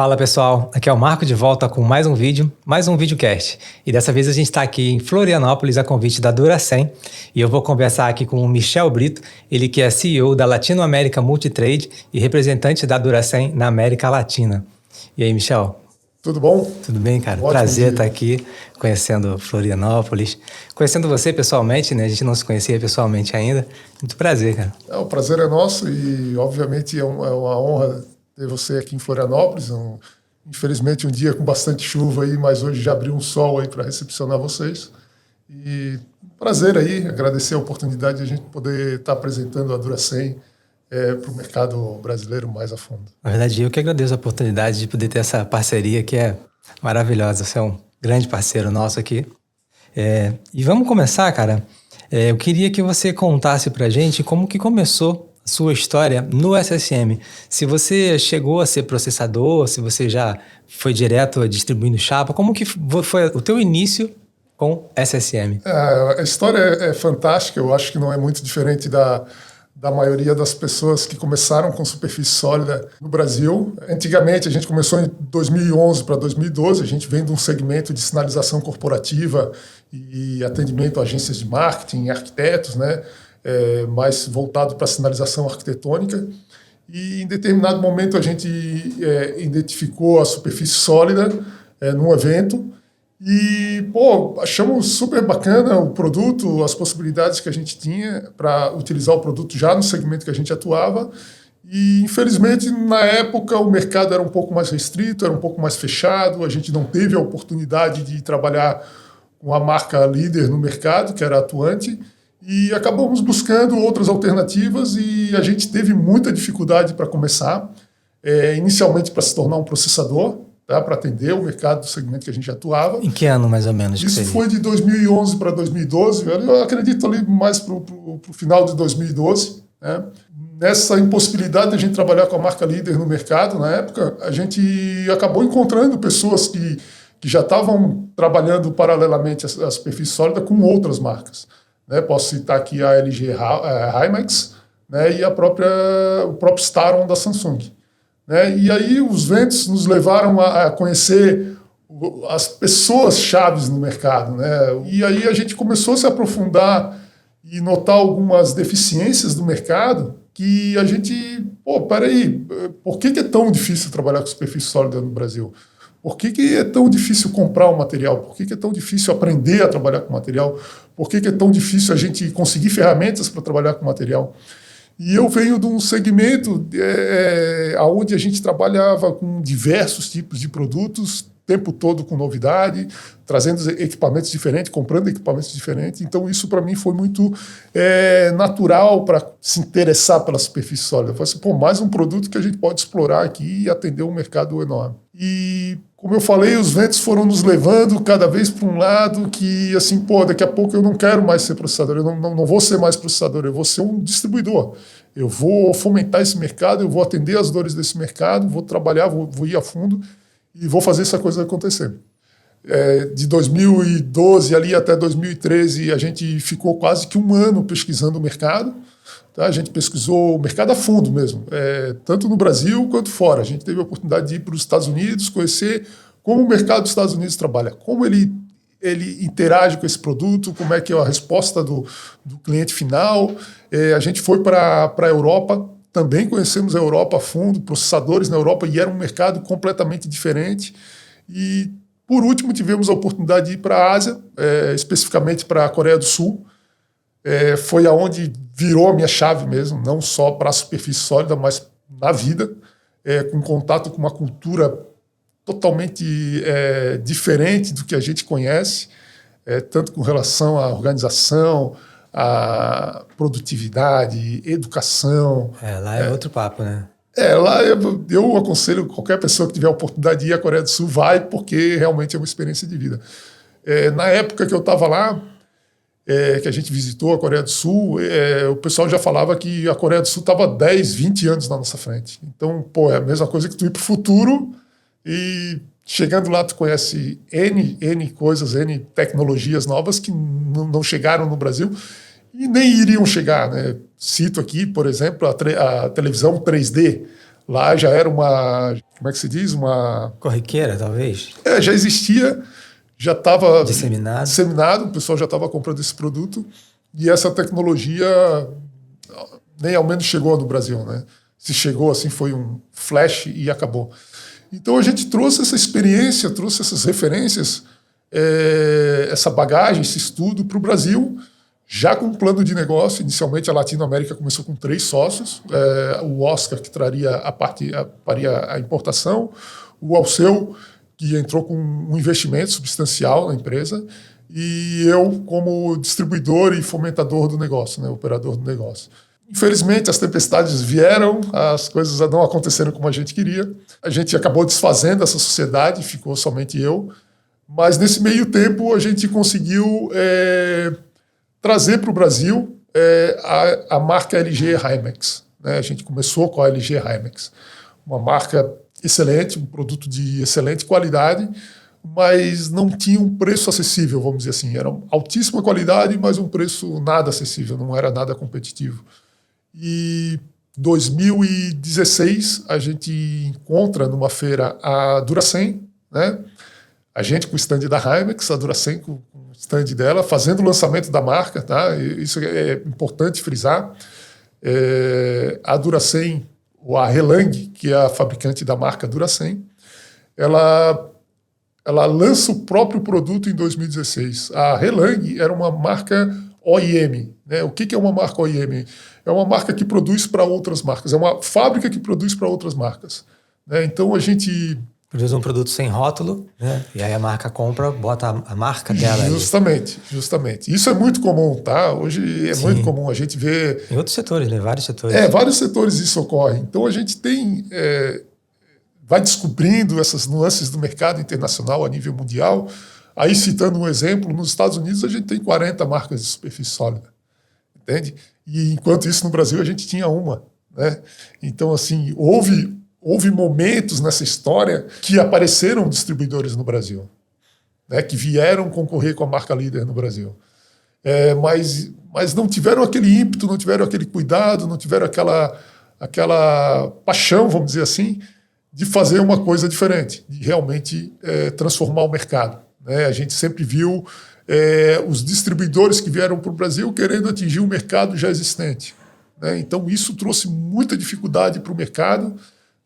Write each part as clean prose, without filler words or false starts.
Fala pessoal, aqui é o Marco de volta com mais um vídeo, mais um videocast. E dessa vez a gente está aqui em Florianópolis a convite da Duracem e eu vou conversar aqui com o Michel Brito, ele que é CEO da Latino América Multitrade e representante da Duracem na América Latina. E aí, Michel? Tudo bom? Tudo bem, cara? Ótimo Prazer dia. estar aqui conhecendo Florianópolis, conhecendo você pessoalmente, né? A gente não se conhecia pessoalmente ainda. Muito prazer, cara. O prazer é nosso e, obviamente, é uma honra ter você aqui em Florianópolis. Infelizmente, um dia com bastante chuva aí, mas hoje já abriu um sol aí para recepcionar vocês. E prazer aí, agradecer a oportunidade de a gente poder estar apresentando a Duracem para o mercado brasileiro mais a fundo. Na verdade, eu que agradeço a oportunidade de poder ter essa parceria que é maravilhosa. Você é um grande parceiro nosso aqui. E vamos começar, cara. Eu queria que você contasse pra gente como que começou a sua história no SSM. Se você chegou a ser processador, se você já foi direto distribuindo chapa, como que foi o teu início com SSM? A história é fantástica, eu acho que não é muito diferente da maioria das pessoas que começaram com superfície sólida no Brasil. Antigamente, a gente começou em 2011 para 2012, a gente vem de um segmento de sinalização corporativa e atendimento a agências de marketing, arquitetos, né, mais voltado para a sinalização arquitetônica. E em determinado momento a gente identificou a superfície sólida num evento, e, achamos super bacana o produto, as possibilidades que a gente tinha para utilizar o produto já no segmento que a gente atuava. E, infelizmente, na época, o mercado era um pouco mais restrito, era um pouco mais fechado, a gente não teve a oportunidade de trabalhar com a marca líder no mercado, que era a Atuante, e acabamos buscando outras alternativas e a gente teve muita dificuldade para começar, inicialmente para se tornar um processador, para atender o mercado do segmento que a gente atuava. Em que ano, mais ou menos? Isso foi de 2011 para 2012, eu acredito ali mais para o final de 2012. Né? Nessa impossibilidade de a gente trabalhar com a marca líder no mercado, na época, a gente acabou encontrando pessoas que já estavam trabalhando paralelamente a superfície sólida com outras marcas. Né? Posso citar aqui a LG Himax, né? E o próprio Staron da Samsung. E aí os ventos nos levaram a conhecer as pessoas chaves no mercado. Né? E aí a gente começou a se aprofundar e notar algumas deficiências do mercado que a gente... peraí, por que é tão difícil trabalhar com superfície sólida no Brasil? Por que é tão difícil comprar um material? Por que é tão difícil aprender a trabalhar com material? Por que é tão difícil a gente conseguir ferramentas para trabalhar com material? E eu venho de um segmento onde a gente trabalhava com diversos tipos de produtos, o tempo todo com novidade, trazendo equipamentos diferentes, comprando equipamentos diferentes. Então, isso para mim foi muito natural para se interessar pela superfície sólida. Eu falei assim, mais um produto que a gente pode explorar aqui e atender um mercado enorme. E, como eu falei, os ventos foram nos levando cada vez para um lado que, assim, daqui a pouco eu não quero mais ser processador, eu não vou ser mais processador, eu vou ser um distribuidor. Eu vou fomentar esse mercado, eu vou atender as dores desse mercado, vou trabalhar, vou ir a fundo e vou fazer essa coisa acontecer. De 2012 ali até 2013, a gente ficou quase que um ano pesquisando o mercado. Tá? A gente pesquisou o mercado a fundo mesmo, tanto no Brasil quanto fora. A gente teve a oportunidade de ir para os Estados Unidos, conhecer como o mercado dos Estados Unidos trabalha, como ele interage com esse produto, como é que é a resposta do cliente final. A gente foi para a Europa, também conhecemos a Europa a fundo, processadores na Europa, e era um mercado completamente diferente. E, por último, tivemos a oportunidade de ir para a Ásia, especificamente para a Coreia do Sul. Foi aonde virou a minha chave mesmo, não só para a superfície sólida, mas na vida, com contato com uma cultura totalmente diferente do que a gente conhece, tanto com relação à organização, à produtividade, educação. Lá é outro papo, né? Lá eu aconselho qualquer pessoa que tiver a oportunidade de ir à Coreia do Sul, vai, porque realmente é uma experiência de vida. Na época que eu estava lá, que a gente visitou a Coreia do Sul, o pessoal já falava que a Coreia do Sul estava 10, 20 anos na nossa frente. Então, é a mesma coisa que tu ir para o futuro e chegando lá tu conhece N coisas, N tecnologias novas que não chegaram no Brasil e nem iriam chegar. Né? Cito aqui, por exemplo, a televisão 3D. Lá já era uma, como é que se diz? Uma... Corriqueira, talvez? Já existia, já estava disseminado, o pessoal já estava comprando esse produto e essa tecnologia nem ao menos chegou no Brasil, né? Se chegou assim foi um flash e acabou. Então a gente trouxe essa experiência, trouxe essas referências, essa bagagem, esse estudo para o Brasil, já com um plano de negócio. Inicialmente a Latinoamérica começou com 3 sócios, o Oscar, que faria a importação, o Alceu, que entrou com um investimento substancial na empresa, e eu como distribuidor e fomentador do negócio, né, operador do negócio. Infelizmente as tempestades vieram, as coisas não aconteceram como a gente queria, a gente acabou desfazendo essa sociedade, ficou somente eu, mas nesse meio tempo a gente conseguiu trazer para o Brasil a marca LG Himax. Né? A gente começou com a LG Himax, uma marca excelente, um produto de excelente qualidade, mas não tinha um preço acessível, vamos dizer assim. Era altíssima qualidade, mas um preço nada acessível, não era nada competitivo. E em 2016 a gente encontra numa feira a Duracem, né? A gente com o stand da Himax, a Duracem com o stand dela, fazendo o lançamento da marca, tá? Isso é importante frisar. A Duracem, ou a Relang, que é a fabricante da marca Duracem, ela lança o próprio produto em 2016. A Relang era uma marca OEM. Né? O que é uma marca OEM? É uma marca que produz para outras marcas, é uma fábrica que produz para outras marcas. Né? Então a gente... produz um produto sem rótulo, né? E aí a marca compra, bota a marca dela aí. Justamente. Isso é muito comum, tá? Hoje é muito comum a gente ver... Em outros setores, né? Vários setores. Vários setores isso ocorre. Então a gente tem... vai descobrindo essas nuances do mercado internacional a nível mundial. Aí, citando um exemplo, nos Estados Unidos a gente tem 40 marcas de superfície sólida, entende? E enquanto isso no Brasil a gente tinha uma, né? Então, assim, houve momentos nessa história que apareceram distribuidores no Brasil, né? Que vieram concorrer com a marca líder no Brasil. Mas não tiveram aquele ímpeto, não tiveram aquele cuidado, não tiveram aquela paixão, vamos dizer assim, de fazer uma coisa diferente, de realmente transformar o mercado. Né? A gente sempre viu os distribuidores que vieram para o Brasil querendo atingir um mercado já existente. Né? Então isso trouxe muita dificuldade para o mercado,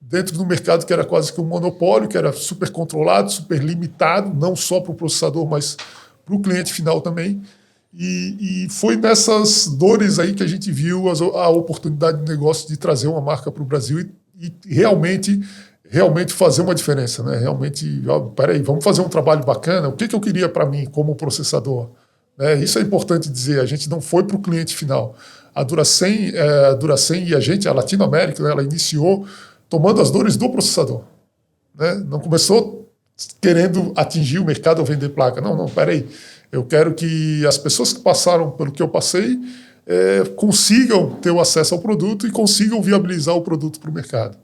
dentro do mercado que era quase que um monopólio, que era super controlado, super limitado, não só para o processador, mas para o cliente final também. E foi nessas dores aí que a gente viu a oportunidade de negócio de trazer uma marca para o Brasil e realmente fazer uma diferença, né? Realmente, peraí, vamos fazer um trabalho bacana. O que eu queria para mim como processador? Né? Isso é importante dizer, a gente não foi para o cliente final. A Duracem e a gente, a Latinoamérica, né, ela iniciou tomando as dores do processador. Né? Não começou querendo atingir o mercado ou vender placa. Não, peraí. Eu quero que as pessoas que passaram pelo que eu passei consigam ter o acesso ao produto e consigam viabilizar o produto para o mercado.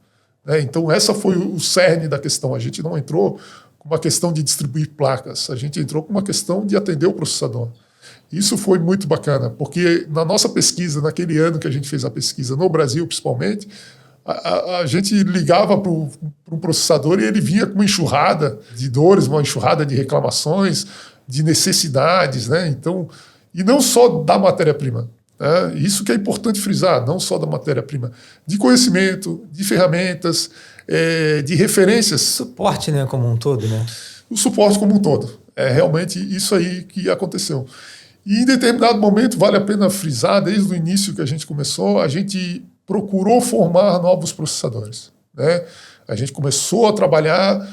Então, essa foi o cerne da questão. A gente não entrou com uma questão de distribuir placas, a gente entrou com uma questão de atender o processador. Isso foi muito bacana, porque na nossa pesquisa, naquele ano que a gente fez a pesquisa, no Brasil principalmente, a gente ligava para o processador e ele vinha com uma enxurrada de dores, uma enxurrada de reclamações, de necessidades. Né? Então, e não só da matéria-prima. Isso que é importante frisar, não só da matéria-prima, de conhecimento, de ferramentas, de referências. Suporte, né, como um todo, né? O suporte como um todo. É realmente isso aí que aconteceu. E em determinado momento, vale a pena frisar, desde o início que a gente começou, a gente procurou formar novos processadores. Né? A gente começou a trabalhar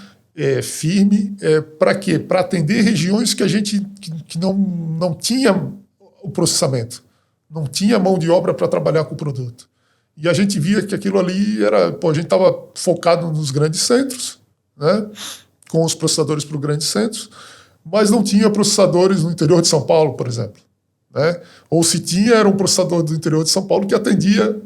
firme, para quê? Para atender regiões que a gente que não tinha o processamento. Não tinha mão de obra para trabalhar com o produto. E a gente via que aquilo ali era... a gente estava focado nos grandes centros, né? Com os processadores para os grandes centros, mas não tinha processadores no interior de São Paulo, por exemplo. Né? Ou se tinha, era um processador do interior de São Paulo que atendia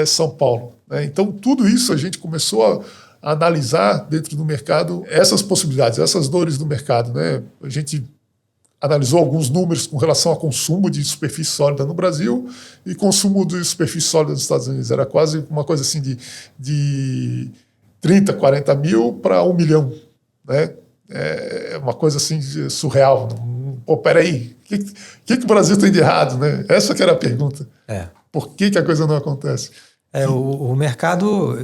São Paulo. Né? Então, tudo isso a gente começou a analisar dentro do mercado essas possibilidades, essas dores do mercado. Né? A gente analisou alguns números com relação ao consumo de superfície sólida no Brasil e consumo de superfície sólida nos Estados Unidos. Era quase uma coisa assim de 30, 40 mil para 1 milhão. Né? É uma coisa assim surreal. Pô, peraí, o que o Brasil tem de errado? Né? Essa que era a pergunta. Por que a coisa não acontece? O mercado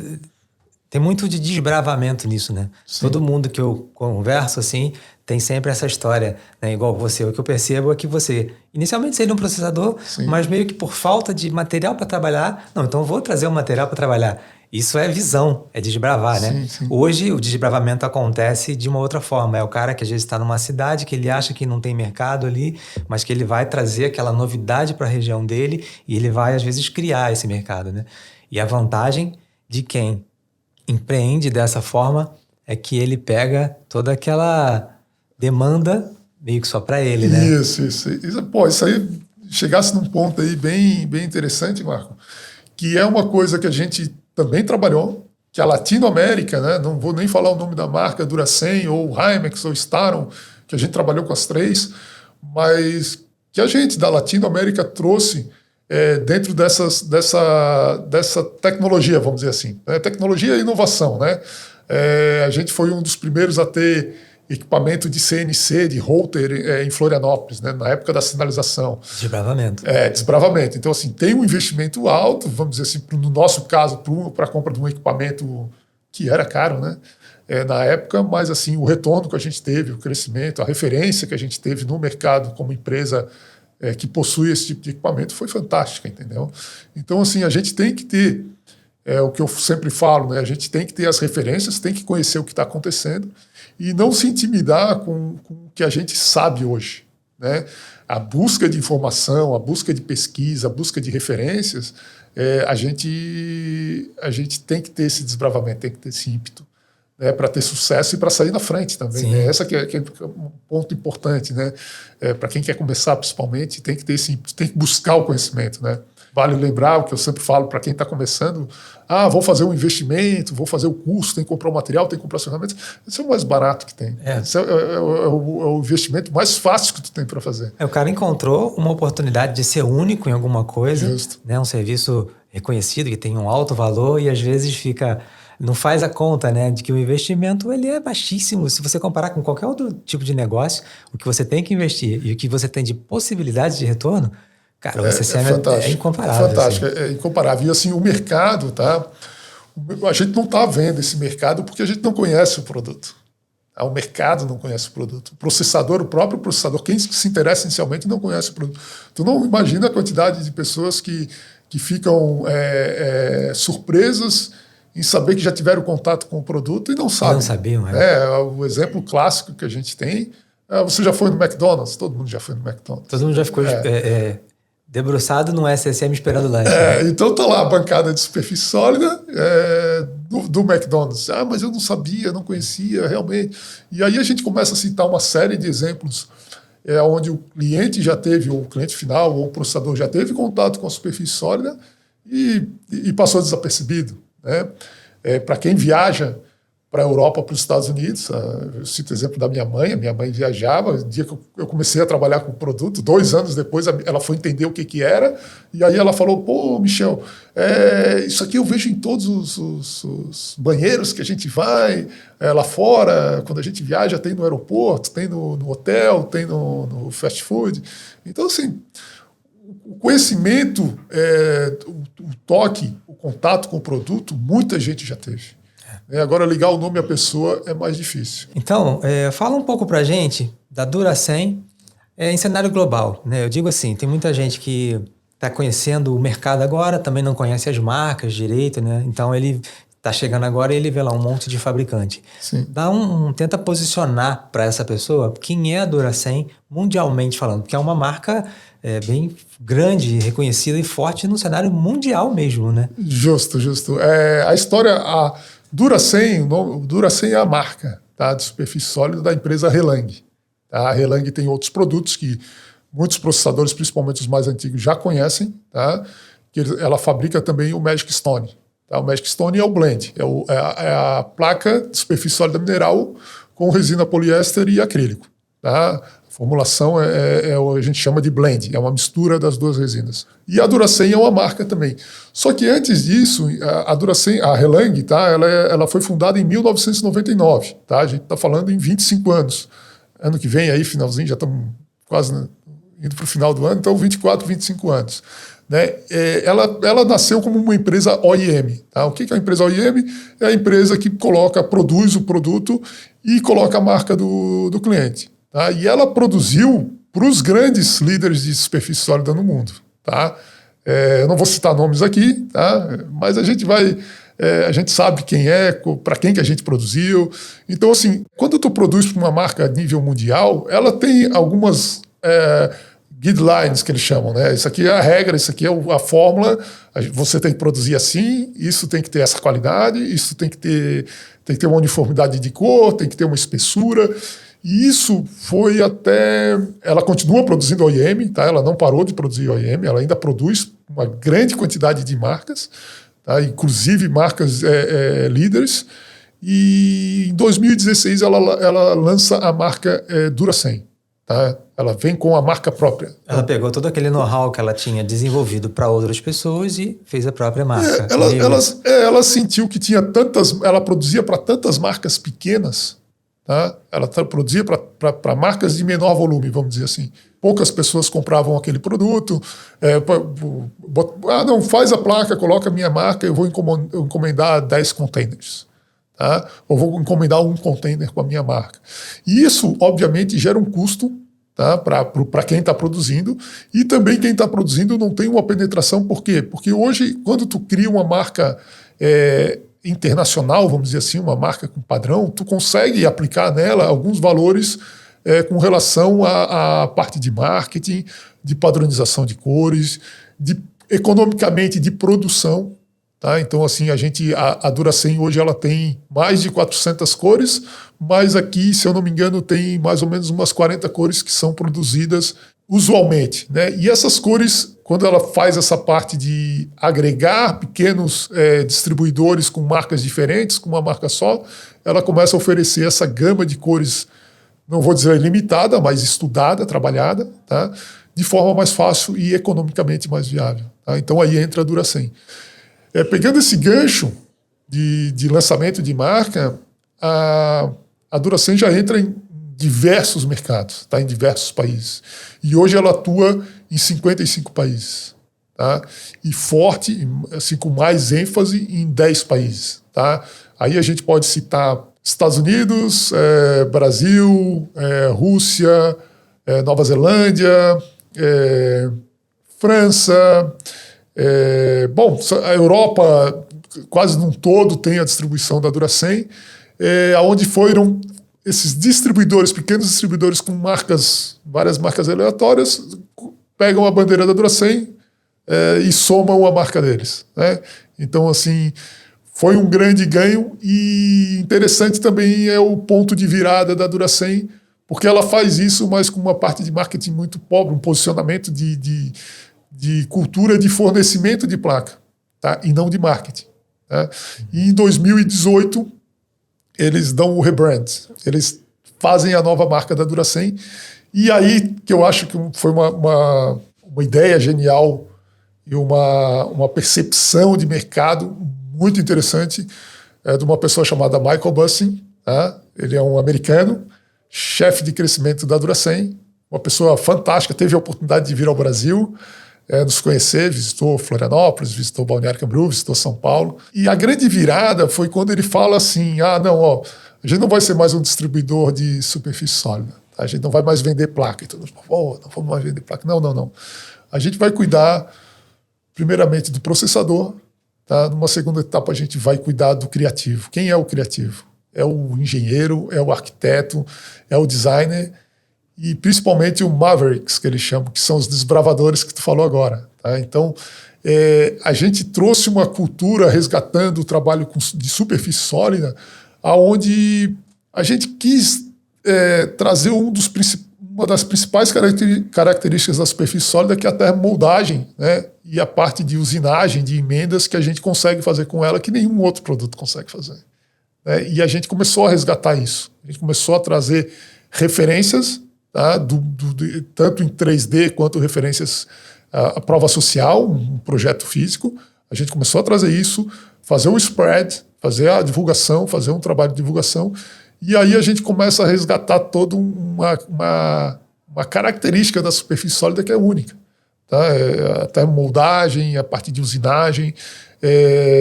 tem muito de desbravamento nisso, né? Sim. Todo mundo que eu converso, assim, tem sempre essa história, né? Igual você. O que eu percebo é que você, inicialmente, seria um processador, sim, mas meio que por falta de material para trabalhar, não, então eu vou trazer um material para trabalhar. Isso é visão, é desbravar, né? Sim. Hoje, o desbravamento acontece de uma outra forma. É o cara que às vezes está numa cidade que ele acha que não tem mercado ali, mas que ele vai trazer aquela novidade para a região dele e ele vai, às vezes, criar esse mercado, né? E a vantagem de quem empreende dessa forma é que ele pega toda aquela demanda meio que só para ele, né? Isso. Pô, isso aí chegasse num ponto aí bem interessante, Marco, que é uma coisa que a gente também trabalhou, que a Latinoamérica, né, não vou nem falar o nome da marca, Duracem, ou Himex, ou Staron, que a gente trabalhou com as três, mas que a gente da Latinoamérica trouxe dentro dessa tecnologia, vamos dizer assim. Tecnologia e inovação, né? A gente foi um dos primeiros a ter equipamento de CNC, de router em Florianópolis, né, na época da sinalização. Desbravamento. Desbravamento. Então, assim, tem um investimento alto, vamos dizer assim, no nosso caso, para a compra de um equipamento que era caro, né, na época, mas assim, o retorno que a gente teve, o crescimento, a referência que a gente teve no mercado como empresa que possui esse tipo de equipamento foi fantástica, entendeu? Então, assim, a gente tem que ter, o que eu sempre falo, né, a gente tem que ter as referências, tem que conhecer o que está acontecendo, e não se intimidar com o que a gente sabe hoje. Né? A busca de informação, a busca de pesquisa, a busca de referências, a gente tem que ter esse desbravamento, tem que ter esse ímpeto, né, para ter sucesso e para sair na frente também. Né? Essa que é um ponto importante. Né? Para quem quer começar, principalmente, tem que ter esse ímpeto, tem que buscar o conhecimento. Né? Vale lembrar o que eu sempre falo para quem está começando: vou fazer um investimento, vou fazer o curso, tem que comprar o material, tem que comprar as ferramentas. Esse é o mais barato que tem. Esse é o investimento mais fácil que tu tem para fazer. O cara encontrou uma oportunidade de ser único em alguma coisa, né? Um serviço reconhecido que tem um alto valor e às vezes não faz a conta, né, de que o investimento ele é baixíssimo. Se você comparar com qualquer outro tipo de negócio, o que você tem que investir e o que você tem de possibilidade de retorno, cara, o CCM é incomparável. Fantástico, é incomparável. E assim, o mercado, tá? A gente não está vendo esse mercado porque a gente não conhece o produto. O mercado não conhece o produto. O próprio processador, quem se interessa inicialmente não conhece o produto. Tu não imagina a quantidade de pessoas que ficam surpresas em saber que já tiveram contato com o produto e não sabem. Não sabiam, o exemplo clássico que a gente tem, você já foi no McDonald's? Todo mundo já foi no McDonald's. Todo mundo já ficou debruçado no SSM esperando lanche. Então tá lá a bancada de superfície sólida do McDonald's. Mas eu não sabia, não conhecia realmente. E aí a gente começa a citar uma série de exemplos onde o cliente já teve, ou o cliente final, ou o processador já teve contato com a superfície sólida e passou desapercebido. Né? Para quem viaja para a Europa, para os Estados Unidos, eu cito o exemplo da minha mãe. A minha mãe viajava, no dia que eu comecei a trabalhar com o produto, 2 anos depois ela foi entender o que era, e aí ela falou: pô, Michel, isso aqui eu vejo em todos os banheiros que a gente vai, lá fora, quando a gente viaja, tem no aeroporto, tem no hotel, tem no fast food. Então, assim, o conhecimento, o toque, o contato com o produto, muita gente já teve. Agora, ligar o nome à pessoa é mais difícil. Então, fala um pouco pra gente da Duracem em cenário global. Né? Eu digo assim, tem muita gente que está conhecendo o mercado agora, também não conhece as marcas direito, né? Então ele está chegando agora e ele vê lá um monte de fabricante. Sim. Tenta posicionar para essa pessoa quem é a Duracem mundialmente falando, porque é uma marca bem grande, reconhecida e forte no cenário mundial mesmo, né? Justo. A história... Duracem é a marca, tá, de superfície sólida da empresa Relang. Tá? A Relang tem outros produtos que muitos processadores, principalmente os mais antigos, já conhecem. Tá? Que ela fabrica também o Magic Stone. Tá? O Magic Stone é o blend, é a placa de superfície sólida mineral com resina poliéster e acrílico. Tá? Formulação a gente chama de blend, é uma mistura das duas resinas. E a Duracem é uma marca também. Só que antes disso, a Duracem, a Relang, tá, ela foi fundada em 1999. Tá? A gente está falando em 25 anos. Ano que vem, aí, finalzinho, já estamos quase indo para o final do ano, então 24, 25 anos. Né? Ela nasceu como uma empresa OEM. Tá? O que é a empresa OEM? É a empresa que produz o produto e coloca a marca do cliente. Tá? E ela produziu para os grandes líderes de superfície sólida no mundo. Tá? Eu não vou citar nomes aqui, tá? Mas a gente a gente sabe quem para quem que a gente produziu. Então, assim, quando tu produz para uma marca a nível mundial, ela tem algumas guidelines que eles chamam, né? Isso aqui é a regra, isso aqui é a fórmula. Você tem que produzir assim, isso tem que ter essa qualidade, isso tem que ter uma uniformidade de cor, tem que ter uma espessura. E isso foi até... Ela continua produzindo OEM, tá? Ela não parou de produzir OEM, ela ainda produz uma grande quantidade de marcas, tá? Inclusive marcas líderes. E em 2016 ela lança a marca Duracem. Tá? Ela vem com a marca própria. Ela pegou todo aquele know-how que ela tinha desenvolvido para outras pessoas e fez a própria marca. Ela sentiu que tinha ela produzia para tantas marcas pequenas, tá? Ela produzia para marcas de menor volume, vamos dizer assim. Poucas pessoas compravam aquele produto. Não, faz a placa, coloca a minha marca, eu vou encomendar 10 containers. Tá? Ou vou encomendar um container com a minha marca. E isso, obviamente, gera um custo, tá? Para quem está produzindo, e também quem está produzindo não tem uma penetração. Por quê? Porque hoje, quando tu cria uma marca internacional, vamos dizer assim, uma marca com padrão, tu consegue aplicar nela alguns valores com relação à parte de marketing, de padronização de cores, economicamente de produção. Tá? Então, assim, a Duracem hoje ela tem mais de 400 cores, mas aqui, se eu não me engano, tem mais ou menos umas 40 cores que são produzidas usualmente. Né? E essas cores, quando ela faz essa parte de agregar pequenos distribuidores com marcas diferentes, com uma marca só, ela começa a oferecer essa gama de cores, não vou dizer limitada, mas estudada, trabalhada, tá? De forma mais fácil e economicamente mais viável. Tá? Então, aí entra a Duracem. Pegando esse gancho de lançamento de marca, a Duracem já entra em diversos mercados, tá? Em diversos países. E hoje ela atua em 55 países. Tá? E forte, assim, com mais ênfase em 10 países. Tá? Aí a gente pode citar Estados Unidos, Brasil, Rússia, Nova Zelândia, França... a Europa quase num todo tem a distribuição da Duracem, onde foram esses distribuidores, pequenos distribuidores com várias marcas aleatórias, pegam a bandeira da Duracem e somam a marca deles. Né? Então, assim, foi um grande ganho, e interessante também é o ponto de virada da Duracem, porque ela faz isso, mas com uma parte de marketing muito pobre, um posicionamento de cultura de fornecimento de placa, tá? E não de marketing. Tá? E em 2018, eles dão o rebrand, eles fazem a nova marca da Duracem, e aí que eu acho que foi uma ideia genial e uma percepção de mercado muito interessante de uma pessoa chamada Michael Bussin. Tá? Ele é um americano, chefe de crescimento da Duracem, uma pessoa fantástica, teve a oportunidade de vir ao Brasil, nos conhecer, visitou Florianópolis, visitou Balneário Camboriú, visitou São Paulo. E a grande virada foi quando ele fala assim, a gente não vai ser mais um distribuidor de superfície sólida, tá? A gente não vai mais vender placa. E todos, não vamos mais vender placa. Não. A gente vai cuidar, primeiramente, do processador, tá? Numa segunda etapa, a gente vai cuidar do criativo. Quem é o criativo? É o engenheiro, é o arquiteto, é o designer, e principalmente o Mavericks, que eles chamam, que são os desbravadores que tu falou agora. Tá? Então, a gente trouxe uma cultura resgatando o trabalho de superfície sólida, onde a gente quis trazer uma das principais características da superfície sólida, que é a termomoldagem, né? E a parte de usinagem, de emendas, que a gente consegue fazer com ela, que nenhum outro produto consegue fazer. Né? E a gente começou a resgatar isso. A gente começou a trazer referências, tá? Tanto em 3D quanto referências à prova social, um projeto físico. A gente começou a trazer isso, fazer o spread, fazer a divulgação, fazer um trabalho de divulgação, e aí a gente começa a resgatar toda uma característica da superfície sólida que é única. Tá? Até moldagem, a parte de usinagem,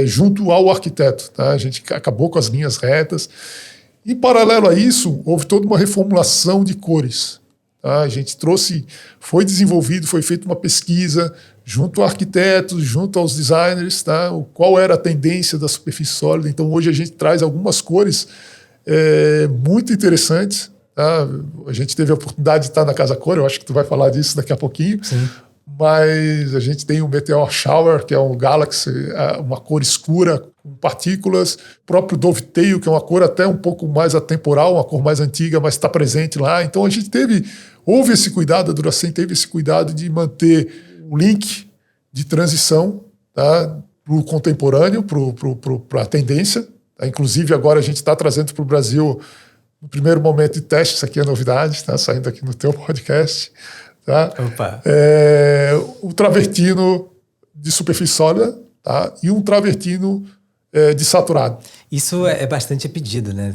junto ao arquiteto. Tá? A gente acabou com as linhas retas. Em paralelo a isso, houve toda uma reformulação de cores. Tá? A gente foi desenvolvido, foi feita uma pesquisa junto a arquitetos, junto aos designers, tá? Qual era a tendência da superfície sólida. Então hoje a gente traz algumas cores muito interessantes. Tá? A gente teve a oportunidade de estar na Casa Cor, eu acho que tu vai falar disso daqui a pouquinho. Sim. Mas a gente tem o Meteor Shower, que é um Galaxy, uma cor escura com partículas. O próprio Dovetail, que é uma cor até um pouco mais atemporal, uma cor mais antiga, mas está presente lá. Então a gente houve esse cuidado, a Duracell teve esse cuidado de manter o link de transição, tá, para o contemporâneo, para a tendência. Tá? Inclusive agora a gente está trazendo para o Brasil, no primeiro momento de teste, isso aqui é novidade, tá saindo aqui no teu podcast. Tá? O travertino de superfície sólida, tá? E um travertino de saturado. Isso é bastante pedido, né?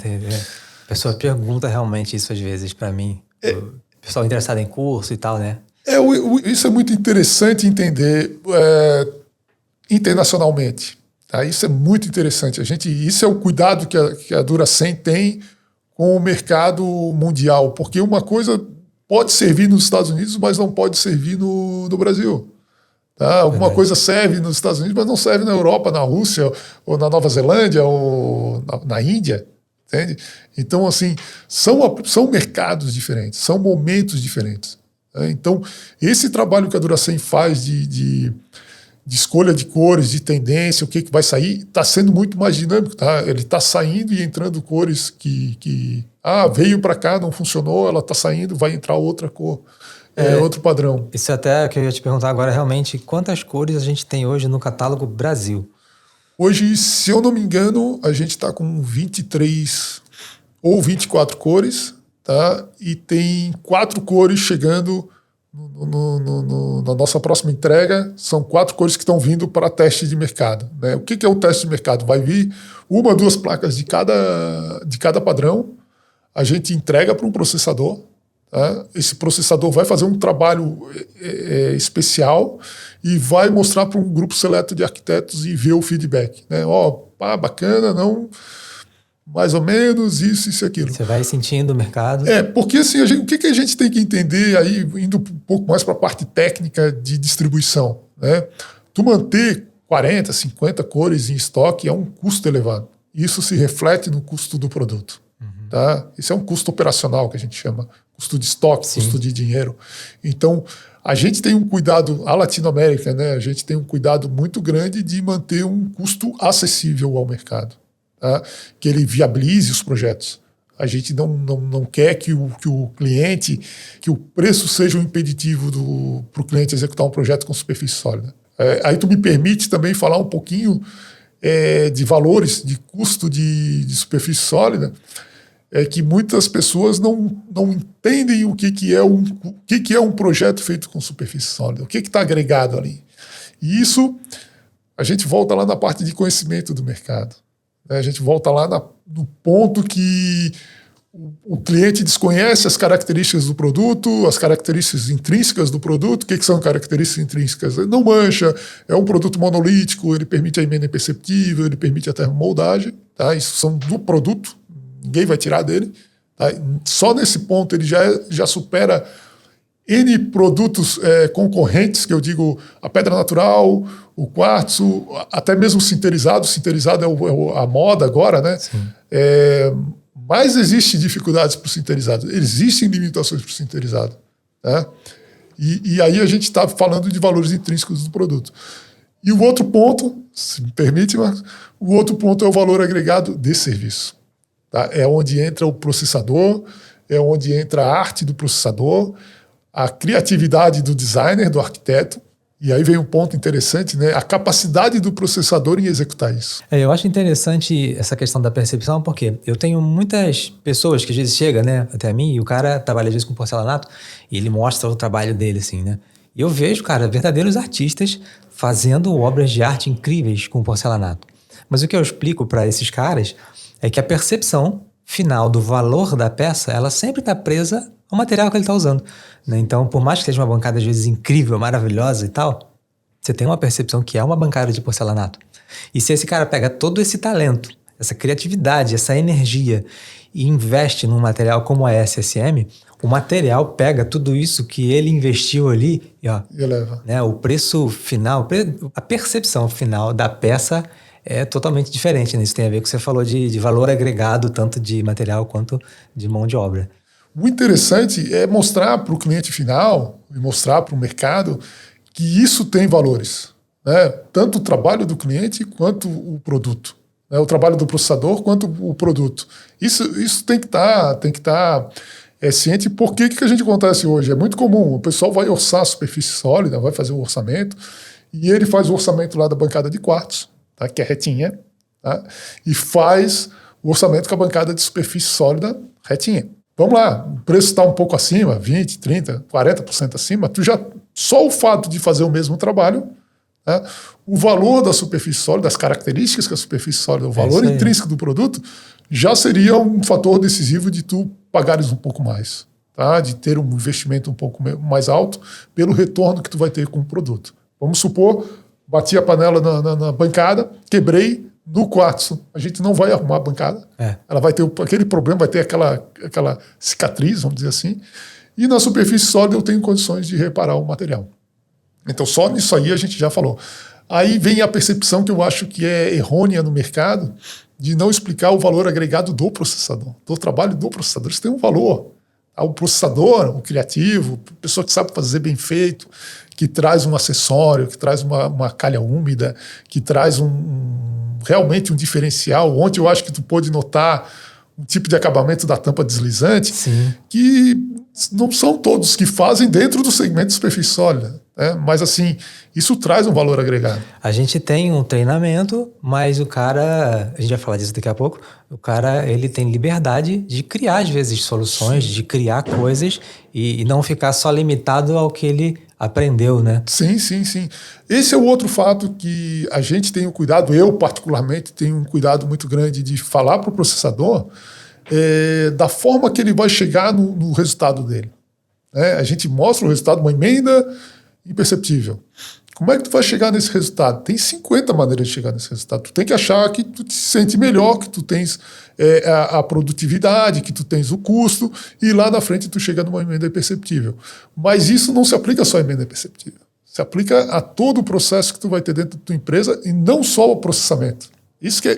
A pessoa pergunta realmente isso às vezes para mim. O pessoal interessado em curso e tal, né? Isso é muito interessante entender internacionalmente. Tá? Isso é muito interessante. Isso é o cuidado que a Duracell tem com o mercado mundial, porque uma coisa pode servir nos Estados Unidos, mas não pode servir no Brasil. Tá? Alguma coisa serve nos Estados Unidos, mas não serve na Europa, na Rússia, ou na Nova Zelândia, ou na Índia. Entende? Então, assim, são mercados diferentes, são momentos diferentes. Tá? Então, esse trabalho que a Duracell faz de escolha de cores, de tendência, o que vai sair, está sendo muito mais dinâmico. Tá? Ele está saindo e entrando cores que veio para cá, não funcionou, ela está saindo, vai entrar outra cor, outro padrão. Isso até que eu ia te perguntar agora, realmente, quantas cores a gente tem hoje no catálogo Brasil? Hoje, se eu não me engano, a gente está com 23 ou 24 cores, tá? E tem 4 cores chegando na nossa próxima entrega. São 4 cores que estão vindo para teste de mercado. Né? O que é o teste de mercado? Vai vir 1 ou 2 placas de cada padrão, a gente entrega para um processador. Tá? Esse processador vai fazer um trabalho especial e vai mostrar para um grupo seleto de arquitetos e ver o feedback. Né? Bacana, não, mais ou menos, isso e aquilo. Você vai sentindo o mercado. Porque assim, o que a gente tem que entender, aí indo um pouco mais para a parte técnica de distribuição. Né? Tu manter 40, 50 cores em estoque é um custo elevado. Isso se reflete no custo do produto. Tá? Isso é um custo operacional que a gente chama, custo de estoque, Sim. custo de dinheiro. Então, a gente tem um cuidado, a Latinoamérica, né? A gente tem um cuidado muito grande de manter um custo acessível ao mercado, tá? Que ele viabilize os projetos. A gente não quer que o cliente, que o preço seja um impeditivo para o cliente executar um projeto com superfície sólida. Aí tu me permite também falar um pouquinho de valores, de custo de superfície sólida, que muitas pessoas não entendem o que é um projeto feito com superfície sólida, o que está agregado ali. E isso, a gente volta lá na parte de conhecimento do mercado. Né? A gente volta lá no ponto que o cliente desconhece as características do produto, as características intrínsecas do produto. O que são características intrínsecas? Ele não mancha, é um produto monolítico, ele permite a emenda imperceptível, ele permite a termomoldagem. Tá? Isso são do produto. Ninguém vai tirar dele. Tá? Só nesse ponto ele já supera N produtos concorrentes, que eu digo a pedra natural, o quartzo, até mesmo o sinterizado. O sinterizado é a moda agora, né? Mas existem dificuldades para o sinterizado. Existem limitações para o sinterizado. Tá? E aí a gente está falando de valores intrínsecos do produto. E o outro ponto, se me permite, Marcos, o outro ponto é o valor agregado de serviço. Tá? É onde entra o processador, é onde entra a arte do processador, a criatividade do designer, do arquiteto, E aí vem um ponto interessante, né? A capacidade do processador em executar isso. Eu acho interessante essa questão da percepção, porque eu tenho muitas pessoas que às vezes chegam, né, até mim, e o cara trabalha às vezes com porcelanato, e ele mostra o trabalho dele, assim, né? E eu vejo, cara, verdadeiros artistas fazendo obras de arte incríveis com porcelanato. Mas o que eu explico para esses caras é que a percepção final do valor da peça, ela sempre está presa ao material que ele está usando, né? Então, por mais que seja uma bancada às vezes incrível, maravilhosa e tal, você tem uma percepção que é uma bancada de porcelanato. E se esse cara pega todo esse talento, essa criatividade, essa energia e investe num material como a SSM, o material pega tudo isso que ele investiu ali e, ó, E eleva. né, o preço final, a percepção final da peça é totalmente diferente, né? Isso tem a ver com o que você falou de valor agregado, tanto de material quanto de mão de obra. O interessante é mostrar para o cliente final e mostrar para o mercado que isso tem valores, né? Tanto o trabalho do cliente quanto o produto, né? O trabalho do processador quanto o produto. Isso tem que estar ciente. Por que a gente acontece hoje? É muito comum, o pessoal vai orçar a superfície sólida, vai fazer o orçamento, e ele faz o orçamento lá da bancada de quartos, tá? Que é retinha, tá? E faz o orçamento com a bancada de superfície sólida retinha. Vamos lá, o preço está um pouco acima, 20%, 30%, 40% acima, só o fato de fazer o mesmo trabalho, né, o valor da superfície sólida, as características da superfície sólida, o valor intrínseco do produto, já seria um fator decisivo de tu pagares um pouco mais, tá? De ter um investimento um pouco mais alto pelo retorno que tu vai ter com o produto. Vamos supor, bati a panela na bancada, quebrei. No quartzo, a gente não vai arrumar a bancada. Ela vai ter aquele problema, vai ter aquela cicatriz, vamos dizer assim. E na superfície sólida eu tenho condições de reparar o material. Então só nisso aí a gente já falou. Aí vem a percepção que eu acho que é errônea no mercado de não explicar o valor agregado do processador, do trabalho do processador. Isso tem um valor. O processador, o criativo, a pessoa que sabe fazer bem feito, que traz um acessório, que traz uma calha úmida, que traz realmente um diferencial. Ontem eu acho que tu pôde notar um tipo de acabamento da tampa deslizante. Sim. Que não são todos que fazem dentro do segmento de superfície sólida, né? Mas assim, isso traz um valor agregado. A gente tem um treinamento, mas o cara, a gente vai falar disso daqui a pouco, o cara ele tem liberdade de criar às vezes soluções, de criar coisas e não ficar só limitado ao que ele aprendeu, né? Sim. Esse é o outro fato que a gente tem um cuidado, eu particularmente tenho um cuidado muito grande de falar para o processador da forma que ele vai chegar no resultado dele. A gente mostra o resultado, uma emenda imperceptível. Como é que tu vai chegar nesse resultado? Tem 50 maneiras de chegar nesse resultado. Tu tem que achar que tu te sente melhor, que tu tens a produtividade, que tu tens o custo, e lá na frente tu chega numa emenda imperceptível. Mas isso não se aplica só à emenda imperceptível. Se aplica a todo o processo que tu vai ter dentro da tua empresa e não só ao processamento. Isso que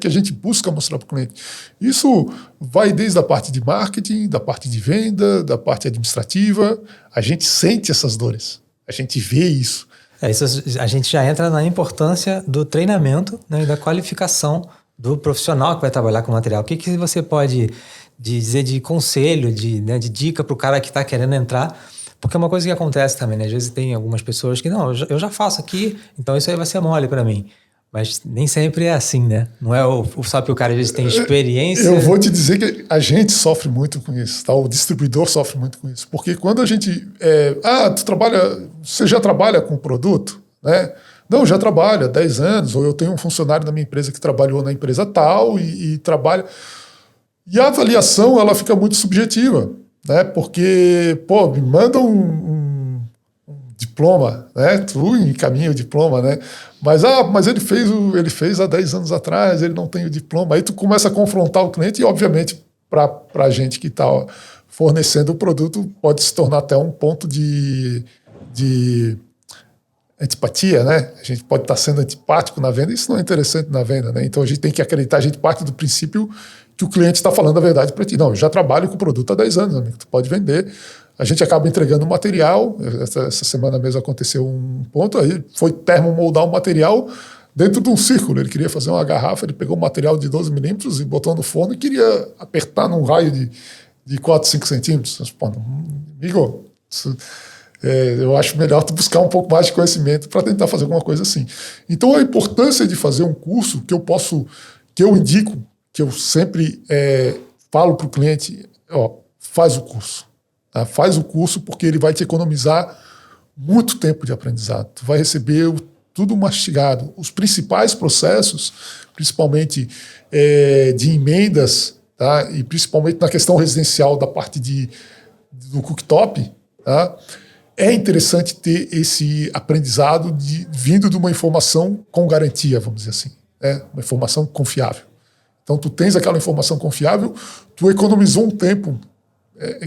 a gente busca mostrar para o cliente. Isso vai desde a parte de marketing, da parte de venda, da parte administrativa. A gente sente essas dores. A gente vê isso. Isso a gente já entra na importância do treinamento, né, e da qualificação do profissional que vai trabalhar com o material. O que você pode dizer de conselho, de dica para o cara que está querendo entrar? Porque é uma coisa que acontece também, né? Às vezes tem algumas pessoas que, não, eu já faço aqui, então isso aí vai ser mole para mim. Mas nem sempre é assim, né? Não é só que o cara às vezes tem experiência. Eu vou te dizer que a gente sofre muito com isso, tá? O distribuidor sofre muito com isso. Porque quando a gente... você já trabalha com o produto, né? Não, já trabalha há 10 anos, ou eu tenho um funcionário na minha empresa que trabalhou na empresa tal e trabalha... E a avaliação, ela fica muito subjetiva, né? Porque, me manda um diploma, né? Tu encaminha o diploma, né? Mas ele fez há 10 anos atrás, ele não tem o diploma. Aí tu começa a confrontar o cliente e, obviamente, para a gente que está fornecendo o produto, pode se tornar até um ponto de antipatia, né? A gente pode estar sendo antipático na venda, isso não é interessante na venda, né? Então a gente tem que acreditar, a gente parte do princípio que o cliente está falando a verdade para ti. Não, eu já trabalho com o produto há 10 anos, amigo, tu pode vender. A gente acaba entregando o material. Essa semana mesmo aconteceu um ponto, aí foi termomoldar o material dentro de um círculo. Ele queria fazer uma garrafa, ele pegou um material de 12 milímetros e botou no forno e queria apertar num raio de 4, 5 centímetros. Pô, amigo, Eu acho melhor tu buscar um pouco mais de conhecimento para tentar fazer alguma coisa assim. Então, a importância de fazer um curso que eu indico, que eu sempre falo para o cliente, faz o curso. Tá? Faz o curso porque ele vai te economizar muito tempo de aprendizado. Tu vai receber tudo mastigado. Os principais processos, principalmente de emendas, tá? E principalmente na questão residencial da parte do cooktop, tá? É interessante ter esse aprendizado vindo de uma informação com garantia, vamos dizer assim, né? Uma informação confiável. Então, tu tens aquela informação confiável, tu economizou um tempo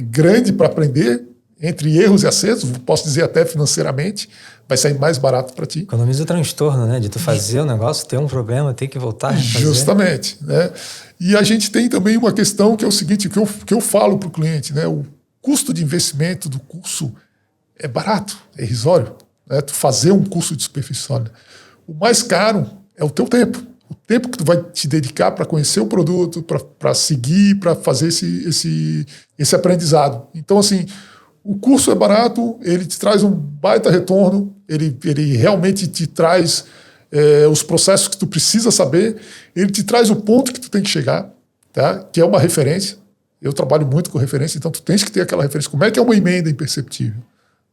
grande para aprender, entre erros e acertos, posso dizer até financeiramente, vai sair mais barato para ti. Economiza o transtorno, né? De tu fazer o negócio, ter um problema, ter que voltar a fazer. Justamente, né? E a gente tem também uma questão que é o seguinte, que eu falo para o cliente, né? O custo de investimento do curso é barato, é irrisório, né? Tu fazer um curso de superfície sólida. O mais caro é o teu tempo. O tempo que tu vai te dedicar para conhecer o produto, para seguir, para fazer esse aprendizado. Então, assim, o curso é barato, ele te traz um baita retorno, ele realmente te traz os processos que tu precisa saber, ele te traz o ponto que tu tem que chegar, tá? Que é uma referência. Eu trabalho muito com referência, então tu tens que ter aquela referência. Como é que é uma emenda imperceptível?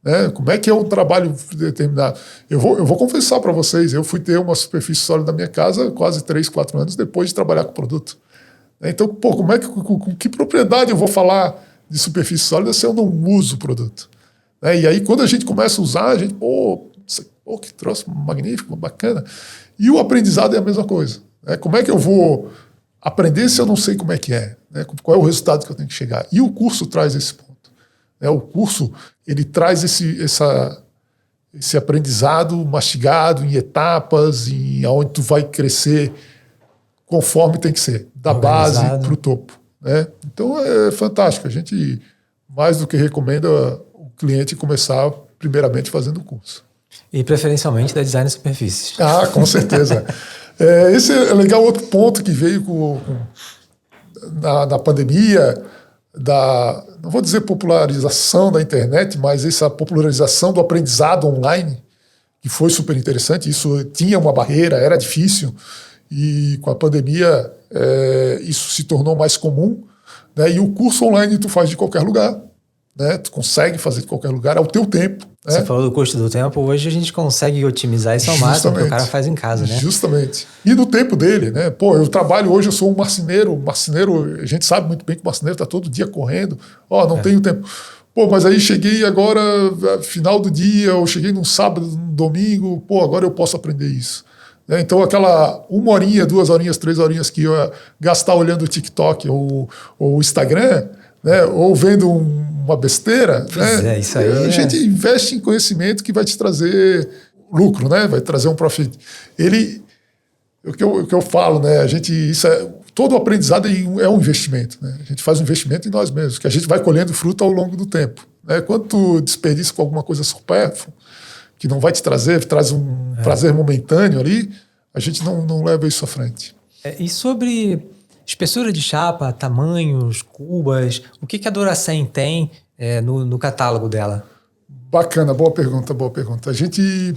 Né? Como é que é um trabalho determinado? Eu vou confessar para vocês, eu fui ter uma superfície sólida na minha casa quase 3, 4 anos depois de trabalhar com o produto. Então, com que propriedade eu vou falar de superfície sólida se eu não uso o produto? E aí, quando a gente começa a usar, a gente, que troço magnífico, bacana. E o aprendizado é a mesma coisa. Como é que eu vou aprender se eu não sei como é que é? Qual é o resultado que eu tenho que chegar? E o curso traz esse ponto. O curso, ele traz esse aprendizado mastigado em etapas, onde tu vai crescer conforme tem que ser, da base para o topo. Né? Então é fantástico. A gente mais do que recomenda o cliente começar primeiramente fazendo o curso. E preferencialmente da design de superfícies. Ah, com certeza. Esse é legal, outro ponto que veio na pandemia, não vou dizer popularização da internet, mas essa popularização do aprendizado online, que foi super interessante. Isso tinha uma barreira, era difícil, e com a pandemia isso se tornou mais comum, né? E o curso online tu faz de qualquer lugar, né? Tu consegue fazer de qualquer lugar ao teu tempo. Você falou do custo do tempo, hoje a gente consegue otimizar isso ao máximo, porque o cara faz em casa, né? Justamente. E no tempo dele, né? Eu trabalho hoje, eu sou um marceneiro, a gente sabe muito bem que o marceneiro está todo dia correndo, não tenho tempo. Mas aí cheguei agora, final do dia, eu cheguei num sábado, num domingo, agora eu posso aprender isso. Então aquela 1 horinha, 2 horinhas, 3 horinhas que eu ia gastar olhando o TikTok ou o Instagram, né? Ou vendo uma besteira, né? Isso aí a gente investe em conhecimento que vai te trazer lucro, né? Vai trazer um profit. O que eu falo, né? Todo o aprendizado é um investimento, né? A gente faz um investimento em nós mesmos, que a gente vai colhendo fruto ao longo do tempo. Né? Quando tu desperdiça com alguma coisa supérflua, que não vai te traz um prazer momentâneo ali, a gente não leva isso à frente. E sobre espessura de chapa, tamanhos, cubas, o que a Duracem tem no catálogo dela? Bacana, boa pergunta. A gente,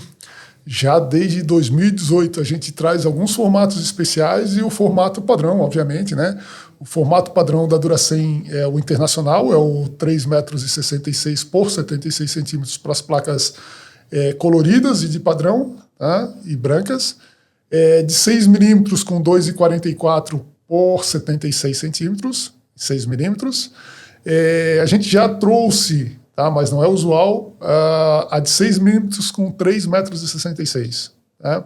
já desde 2018, a gente traz alguns formatos especiais e o formato padrão, obviamente, né? O formato padrão da Duracem é o internacional, é o 3,66 m por 76 cm para as placas coloridas e de padrão, tá? E brancas. De 6 mm com 2,44 por 76 centímetros, 6 milímetros. A gente já trouxe, tá? Mas não é usual, a de 6 milímetros com 3,66 m. Tá?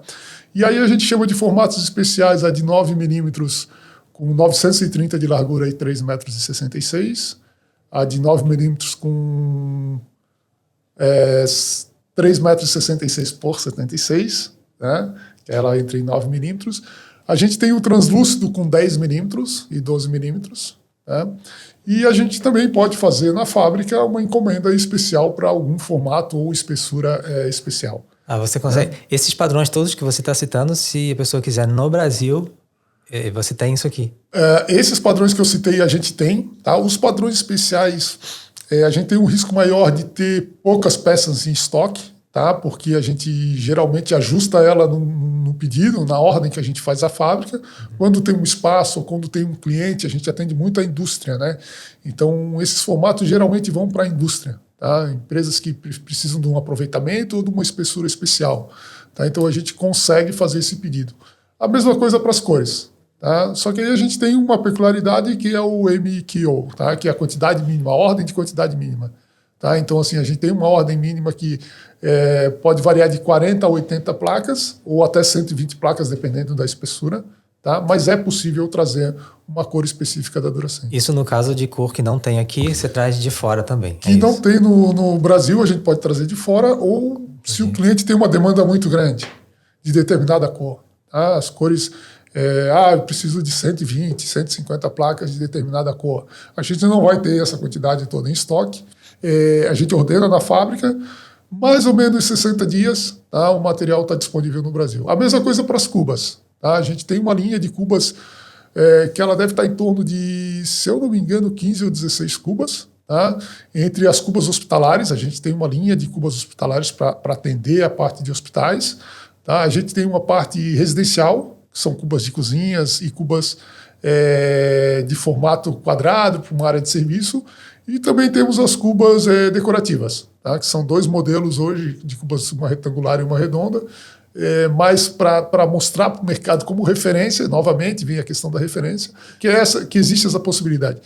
E aí a gente chama de formatos especiais a de 9 milímetros com 930 de largura e 3,66 m. A de 9 milímetros com 3,66 m por 76, né? Ela entra em 9 milímetros. A gente tem o translúcido com 10 milímetros e 12 milímetros. Né? E a gente também pode fazer na fábrica uma encomenda especial para algum formato ou espessura especial. Você consegue. Esses padrões todos que você está citando, se a pessoa quiser no Brasil, você tem isso aqui? Esses padrões que eu citei, a gente tem. Tá? Os padrões especiais, A gente tem um risco maior de ter poucas peças em estoque, tá? Porque a gente geralmente ajusta ela no pedido, na ordem que a gente faz a fábrica. Quando tem um espaço ou quando tem um cliente, a gente atende muito a indústria, né? Então, esses formatos geralmente vão para a indústria, tá? Empresas que precisam de um aproveitamento ou de uma espessura especial, tá? Então, a gente consegue fazer esse pedido. A mesma coisa para as cores. Tá? Só que aí a gente tem uma peculiaridade que é o MQO, tá? Que é a quantidade mínima, a ordem de quantidade mínima. Tá? Então, assim, a gente tem uma ordem mínima que pode variar de 40 a 80 placas ou até 120 placas, dependendo da espessura. Tá? Mas é possível trazer uma cor específica da Duracell. Isso no caso de cor que não tem aqui, você traz de fora também. Que não tem no Brasil, a gente pode trazer de fora, ou se o cliente tem uma demanda muito grande de determinada cor. Tá? As cores... eu preciso de 120, 150 placas de determinada cor. A gente não vai ter essa quantidade toda em estoque. A gente ordena na fábrica, mais ou menos 60 dias, tá? O material está disponível no Brasil. A mesma coisa para as cubas. Tá? A gente tem uma linha de cubas que ela deve estar em torno de, se eu não me engano, 15 ou 16 cubas. Tá? Entre as cubas hospitalares, a gente tem uma linha de cubas hospitalares para atender a parte de hospitais. Tá? A gente tem uma parte residencial, que são cubas de cozinhas e cubas de formato quadrado para uma área de serviço. E também temos as cubas decorativas, tá? Que são 2 modelos hoje de cubas, uma retangular e uma redonda, mas para mostrar para o mercado como referência, novamente vem a questão da referência, que existe essa possibilidade.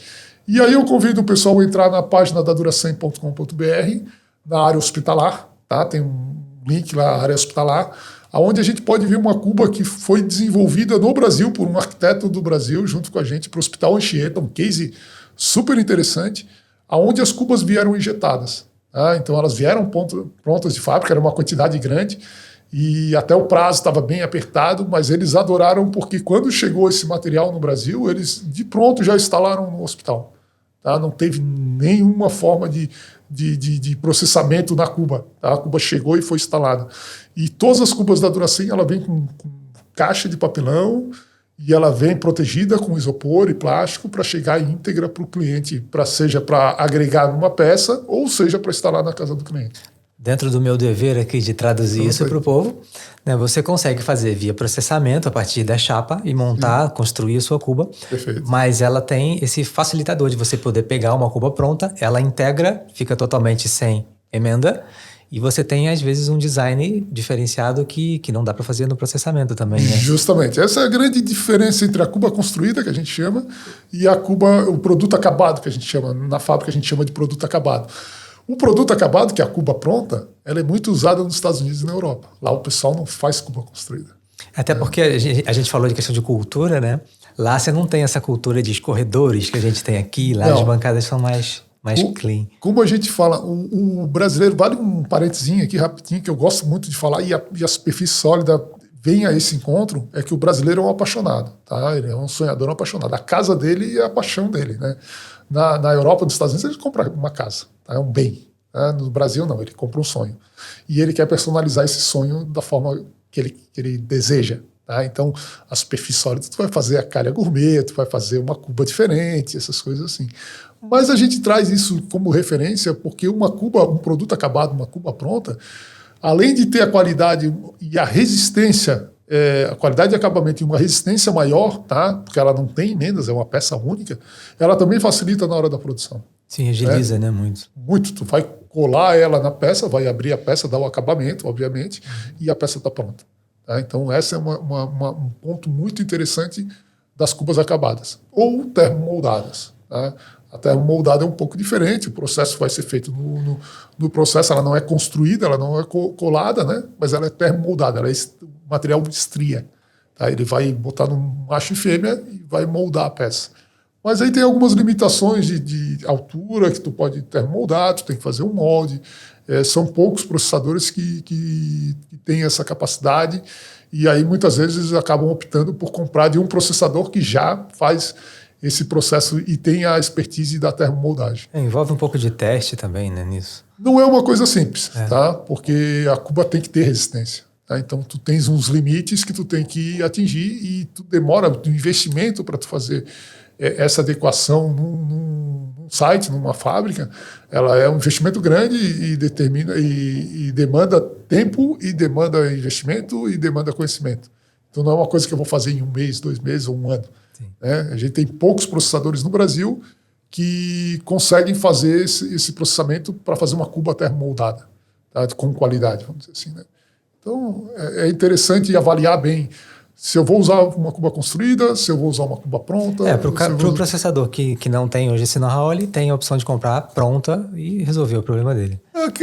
E aí eu convido o pessoal a entrar na página da duracell.com.br, na área hospitalar, tá? Tem um link lá, área hospitalar, onde a gente pode ver uma cuba que foi desenvolvida no Brasil por um arquiteto do Brasil, junto com a gente, para o Hospital Anchieta, um case super interessante, onde as cubas vieram injetadas. Tá? Então elas vieram prontas de fábrica, era uma quantidade grande, e até o prazo estava bem apertado, mas eles adoraram porque quando chegou esse material no Brasil, eles de pronto já instalaram no hospital. Tá? Não teve nenhuma forma de processamento na cuba. Tá? A cuba chegou e foi instalada. E todas as cubas da Duracell, ela vem com caixa de papelão e ela vem protegida com isopor e plástico para chegar íntegra para o cliente, seja para agregar numa peça ou seja para instalar na casa do cliente. Dentro do meu dever aqui de traduzir isso para o povo, né, você consegue fazer via processamento a partir da chapa e montar, construir a sua cuba. Perfeito. Mas ela tem esse facilitador de você poder pegar uma cuba pronta, ela integra, fica totalmente sem emenda, e você tem, às vezes, um design diferenciado que não dá para fazer no processamento também, né? Justamente. Essa é a grande diferença entre a cuba construída, que a gente chama, e a cuba, o produto acabado, que a gente chama. Na fábrica a gente chama de produto acabado. O produto acabado, que é a cuba pronta, ela é muito usada nos Estados Unidos e na Europa. Lá o pessoal não faz cuba construída. Até porque a gente falou de questão de cultura, né? Lá você não tem essa cultura de escorredores que a gente tem aqui. Lá as bancadas são mais clean. Como a gente fala, o brasileiro, vale um parentezinho aqui rapidinho, que eu gosto muito de falar, e a superfície sólida vem a esse encontro, é que o brasileiro é um apaixonado. Tá? Ele é um sonhador, um apaixonado. A casa dele é a paixão dele, né? Na Europa, nos Estados Unidos, ele compra uma casa, tá? É um bem. Tá? No Brasil, não, ele compra um sonho. E ele quer personalizar esse sonho da forma que ele deseja. Tá? Então, a superfície sólida, tu vai fazer a calha gourmet, tu vai fazer uma cuba diferente, essas coisas assim. Mas a gente traz isso como referência porque uma cuba, um produto acabado, uma cuba pronta, além de ter a qualidade e a resistência, a qualidade de acabamento e uma resistência maior, tá? Porque ela não tem emendas, é uma peça única, ela também facilita na hora da produção. Sim, agiliza, né? Muito. Muito. Tu vai colar ela na peça, vai abrir a peça, dar o acabamento, obviamente, e a peça está pronta. Tá? Então, esse é um ponto muito interessante das cubas acabadas. Ou termomoldadas. Tá? A termomoldada é um pouco diferente, o processo vai ser feito no processo, ela não é construída, ela não é colada, né? Mas ela é termomoldada, ela é material de estria. Tá? Ele vai botar num macho e fêmea e vai moldar a peça. Mas aí tem algumas limitações de altura que tu pode termomoldar, tu tem que fazer um molde. São poucos processadores que têm essa capacidade e aí muitas vezes acabam optando por comprar de um processador que já faz esse processo e tem a expertise da termomoldagem. Envolve um pouco de teste também, né, nisso? Não é uma coisa simples, tá? Porque a cuba tem que ter resistência. Tá? Então, tu tens uns limites que tu tem que atingir e tu demora do investimento para tu fazer essa adequação num site, numa fábrica, ela é um investimento grande e determina e demanda tempo, e demanda investimento, e demanda conhecimento. Então não é uma coisa que eu vou fazer em 1 mês, 2 meses ou 1 ano. Né? A gente tem poucos processadores no Brasil que conseguem fazer esse processamento para fazer uma cuba termomoldada, tá? Com qualidade, vamos dizer assim. Né? Então é interessante avaliar bem se eu vou usar uma cuba construída, se eu vou usar uma cuba pronta. Para o processador que não tem hoje esse know-how, ele tem a opção de comprar pronta e resolver o problema dele.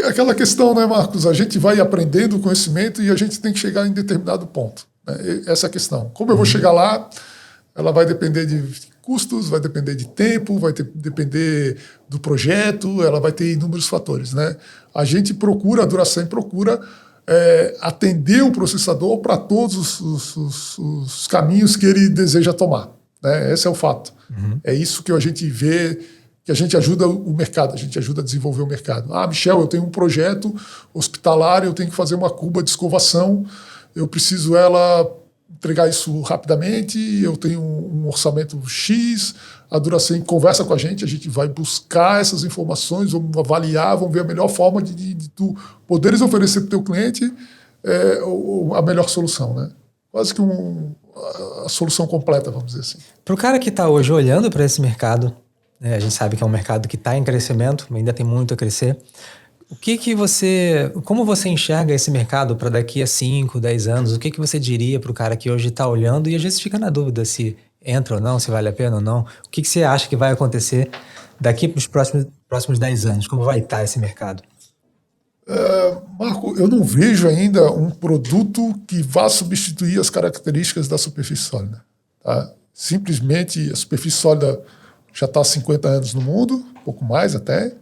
Aquela questão, né, Marcos? A gente vai aprendendo o conhecimento e a gente tem que chegar em determinado ponto. Né? Essa é a questão. Como eu vou chegar lá, ela vai depender de custos, vai depender de tempo, depender do projeto, ela vai ter inúmeros fatores. Né? A gente procura, a Duracell procura atender o processador para todos os caminhos que ele deseja tomar. Né? Esse é o fato. É isso que a gente vê, que a gente ajuda o mercado, a gente ajuda a desenvolver o mercado. Michel, eu tenho um projeto hospitalar, eu tenho que fazer uma cuba de escovação, eu preciso entregar isso rapidamente, eu tenho um orçamento X, a Duracell conversa com a gente vai buscar essas informações, vamos avaliar, vamos ver a melhor forma de tu poderes oferecer para o teu cliente a melhor solução. Né? Quase que a solução completa, vamos dizer assim. Para o cara que está hoje olhando para esse mercado, né, a gente sabe que é um mercado que está em crescimento, ainda tem muito a crescer. Como você enxerga esse mercado para daqui a 5, 10 anos? O que você diria para o cara que hoje está olhando e às vezes fica na dúvida se entra ou não, se vale a pena ou não? O que você acha que vai acontecer daqui para os próximos 10 anos? Como vai estar esse mercado? Marco, eu não vejo ainda um produto que vá substituir as características da superfície sólida. Tá? Simplesmente a superfície sólida já está há 50 anos no mundo, um pouco mais até.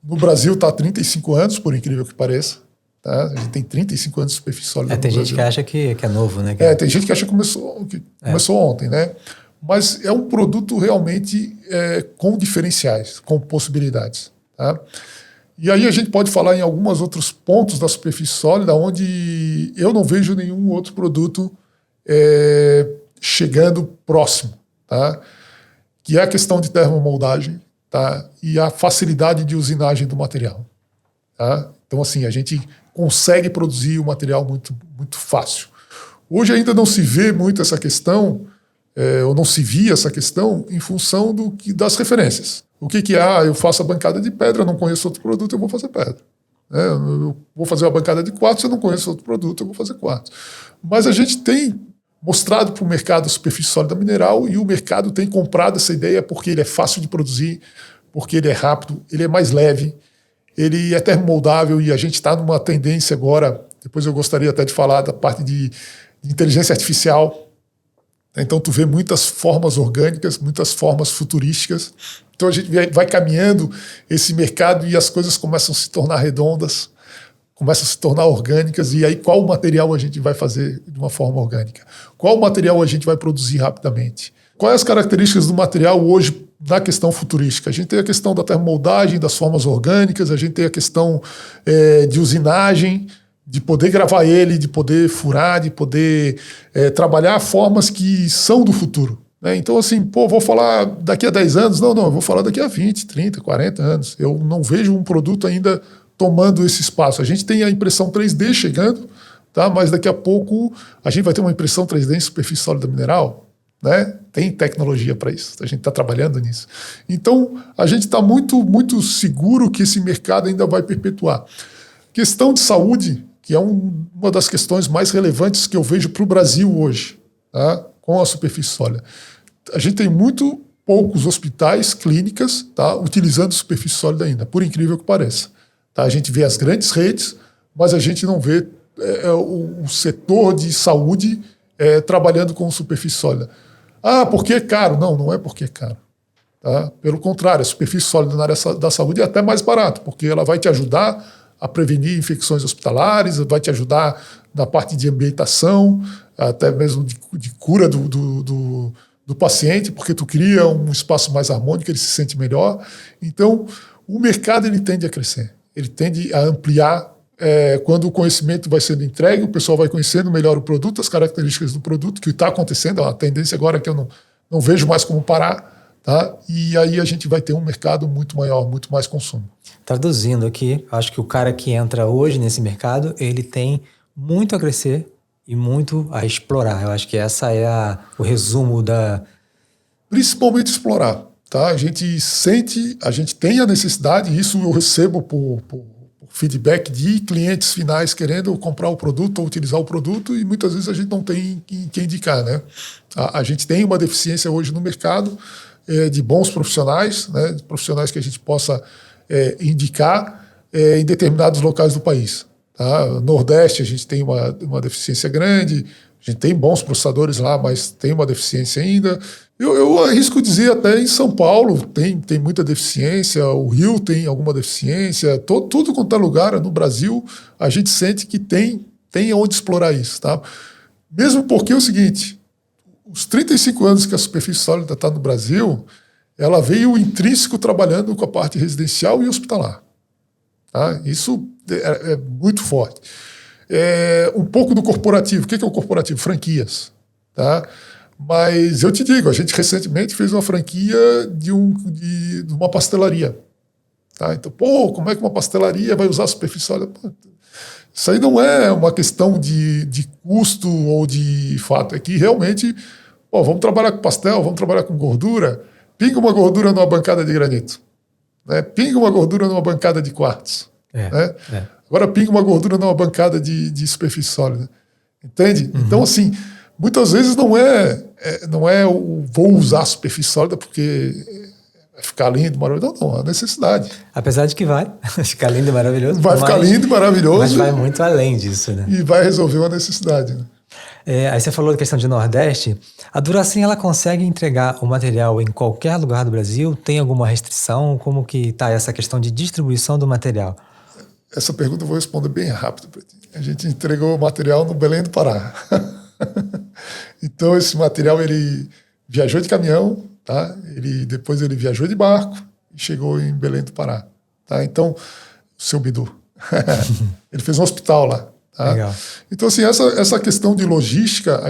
No Brasil está há 35 anos, por incrível que pareça. Tá? A gente tem 35 anos de superfície sólida. Tem gente que acha que é novo, né? Tem gente que acha que começou ontem, né? Mas é um produto realmente com diferenciais, com possibilidades. Tá? E aí a gente pode falar em alguns outros pontos da superfície sólida onde eu não vejo nenhum outro produto chegando próximo. Tá? Que é a questão de termomoldagem. Tá? E a facilidade de usinagem do material. Tá? Então, assim, a gente consegue produzir o material muito, muito fácil. Hoje ainda não se vê muito essa questão, ou não se via essa questão, em função das referências. O que eu faço a bancada de pedra, eu não conheço outro produto, eu vou fazer pedra. Eu vou fazer uma bancada de quartzo, eu não conheço outro produto, eu vou fazer quartzo. Mas a gente tem mostrado para o mercado a superfície sólida mineral e o mercado tem comprado essa ideia porque ele é fácil de produzir, porque ele é rápido, ele é mais leve, ele é termomoldável e a gente está numa tendência agora, depois eu gostaria até de falar da parte de inteligência artificial. Então tu vê muitas formas orgânicas, muitas formas futurísticas. Então a gente vai caminhando esse mercado e as coisas começam a se tornar redondas, começam a se tornar orgânicas, e aí qual material a gente vai fazer de uma forma orgânica? Qual material a gente vai produzir rapidamente? Quais as características do material hoje na questão futurística? A gente tem a questão da termomoldagem, das formas orgânicas, a gente tem a questão de usinagem, de poder gravar ele, de poder furar, de poder trabalhar formas que são do futuro. Né? Então, assim, vou falar daqui a 10 anos? Não, eu vou falar daqui a 20, 30, 40 anos. Eu não vejo um produto ainda tomando esse espaço. A gente tem a impressão 3D chegando, tá? Mas daqui a pouco a gente vai ter uma impressão 3D em superfície sólida mineral. Né? Tem tecnologia para isso, a gente está trabalhando nisso. Então, a gente está muito, muito seguro que esse mercado ainda vai perpetuar. Questão de saúde, que é uma das questões mais relevantes que eu vejo para o Brasil hoje, tá? Com a superfície sólida. A gente tem muito poucos hospitais, clínicas, tá? Utilizando superfície sólida ainda, por incrível que pareça. Tá? A gente vê as grandes redes, mas a gente não vê o setor de saúde trabalhando com superfície sólida. Porque é caro? Não é porque é caro. Tá? Pelo contrário, a superfície sólida na área da saúde é até mais barato, porque ela vai te ajudar a prevenir infecções hospitalares, vai te ajudar na parte de ambientação, até mesmo de cura do paciente, porque tu cria um espaço mais harmônico, ele se sente melhor. Então, o mercado ele tende a crescer. Ele tende a ampliar quando o conhecimento vai sendo entregue, o pessoal vai conhecendo melhor o produto, as características do produto, que está acontecendo, a tendência agora é que eu não vejo mais como parar. tá? E aí a gente vai ter um mercado muito maior, muito mais consumo. Traduzindo aqui, acho que o cara que entra hoje nesse mercado, ele tem muito a crescer e muito a explorar. Eu acho que essa é o resumo da... Principalmente explorar, tá? A gente sente, a gente tem a necessidade, isso eu recebo por feedback de clientes finais querendo comprar o produto ou utilizar o produto, e muitas vezes a gente não tem quem indicar, né? A gente tem uma deficiência hoje no mercado de bons profissionais, né? Profissionais que a gente possa indicar em determinados locais do país. Tá? No Nordeste a gente tem uma deficiência grande, a gente tem bons processadores lá, mas tem uma deficiência ainda. Eu arrisco dizer até em São Paulo tem muita deficiência, o Rio tem alguma deficiência, tudo quanto é lugar no Brasil a gente sente que tem onde explorar isso. Tá? Mesmo porque é o seguinte, os 35 anos que a Superfície Sólida está no Brasil, ela veio intrínseco trabalhando com a parte residencial e hospitalar. Tá? Isso é muito forte. Um pouco do corporativo. O que é o corporativo? Franquias. Tá? Mas eu te digo, a gente recentemente fez uma franquia de uma pastelaria. Tá? Então, como é que uma pastelaria vai usar a superfície sólida? Isso aí não é uma questão de custo ou de fato. É que realmente, vamos trabalhar com pastel, vamos trabalhar com gordura. Pinga uma gordura numa bancada de granito. Né? Pinga uma gordura numa bancada de quartzo. Né? Agora pinga uma gordura numa bancada de superfície sólida. Entende? Uhum. Então, assim, muitas vezes não é o vou usar a superfície sólida porque vai ficar lindo, maravilhoso. Não, é a necessidade. Apesar de que vai ficar lindo e maravilhoso. Vai ficar lindo e maravilhoso. Mas vai muito além disso, né? E vai resolver uma necessidade. Né? Aí você falou da questão de Nordeste. A Duracell, ela consegue entregar o material em qualquer lugar do Brasil? Tem alguma restrição? Como que está essa questão de distribuição do material? Essa pergunta eu vou responder bem rápido para ti. A gente entregou o material no Belém do Pará. Então esse material ele viajou de caminhão, tá? Depois ele viajou de barco e chegou em Belém do Pará. Tá? Então, o seu Bidu. Ele fez um hospital lá. Tá? Legal. Então, assim, essa questão de logística,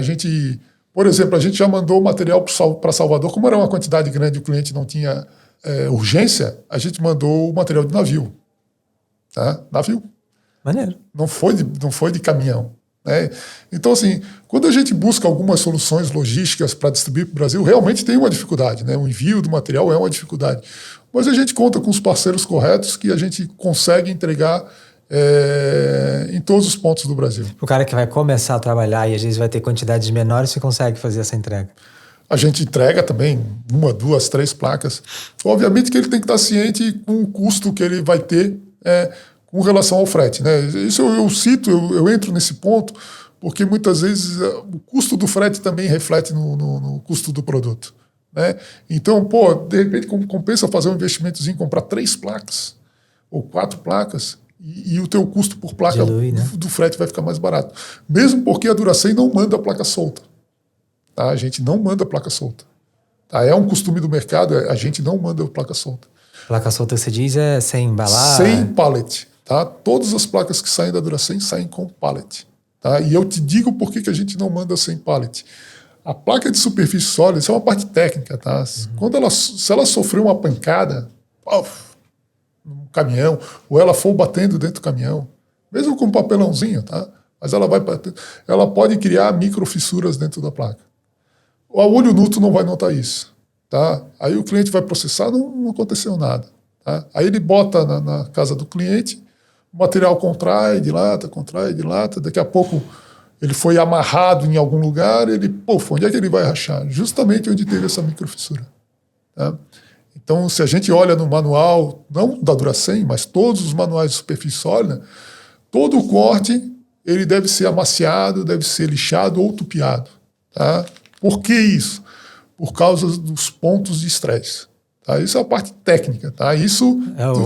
por exemplo, a gente já mandou o material para Salvador, como era uma quantidade grande e o cliente não tinha urgência, a gente mandou o material de navio. Tá? Navio. Maneiro. Não foi de caminhão. Né? Então, assim, quando a gente busca algumas soluções logísticas para distribuir para o Brasil, realmente tem uma dificuldade. Né? O envio do material é uma dificuldade. Mas a gente conta com os parceiros corretos que a gente consegue entregar em todos os pontos do Brasil. O cara que vai começar a trabalhar e às vezes vai ter quantidades menores, você consegue fazer essa entrega? A gente entrega também 1, 2, 3 placas. Obviamente que ele tem que estar ciente com o custo que ele vai ter com relação ao frete. Né? Isso eu cito, eu entro nesse ponto, porque muitas vezes o custo do frete também reflete no custo do produto. Né? Então, de repente compensa fazer um investimentozinho, comprar 3 placas ou 4 placas, e o teu custo por placa do frete vai ficar mais barato. Mesmo porque a Duracell não manda a placa solta. Tá? A gente não manda a placa solta. Tá? É um costume do mercado, a gente não manda a placa solta. Placa solta, você diz, sem embalar? Sem pallet. Tá? Todas as placas que saem da Duracell saem com pallet. Tá? E eu te digo por que a gente não manda sem pallet. A placa de superfície sólida, isso é uma parte técnica. Tá? Uhum. Se ela sofrer uma pancada, num caminhão, ou ela for batendo dentro do caminhão, mesmo com um papelãozinho, tá? Mas ela pode criar microfissuras dentro da placa. O olho nu não vai notar isso. Tá? Aí o cliente vai processar, não aconteceu nada. Tá? Aí ele bota na casa do cliente, o material contrai, dilata, daqui a pouco ele foi amarrado em algum lugar, onde é que ele vai rachar? Justamente onde teve essa microfissura. Tá? Então, se a gente olha no manual, não da Duracell, mas todos os manuais de superfície sólida, todo o corte ele deve ser amaciado, deve ser lixado ou tupiado. Tá? Por que isso? Por causa dos pontos de estresse. Tá? Isso é a parte técnica. Tá? Isso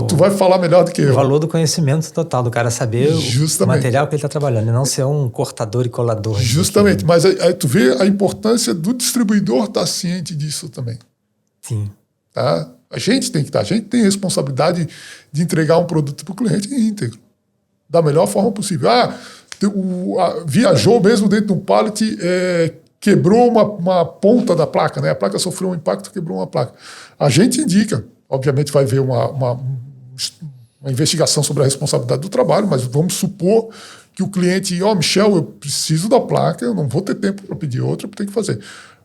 tu vai falar melhor do que eu. O valor do conhecimento total, do cara saber Justamente. O material que ele está trabalhando, e não ser um cortador e colador. Justamente, mas aí tu vê a importância do distribuidor estar ciente disso também. Sim. Tá? A gente tem que estar, a gente tem a responsabilidade de entregar um produto para o cliente íntegro, da melhor forma possível. Viajou mesmo dentro de um pallet quebrou uma ponta da placa, né? A placa sofreu um impacto, quebrou uma placa. A gente indica, obviamente vai haver uma investigação sobre a responsabilidade do trabalho, mas vamos supor que o cliente, Michel, eu preciso da placa, eu não vou ter tempo para pedir outra, eu tenho que fazer.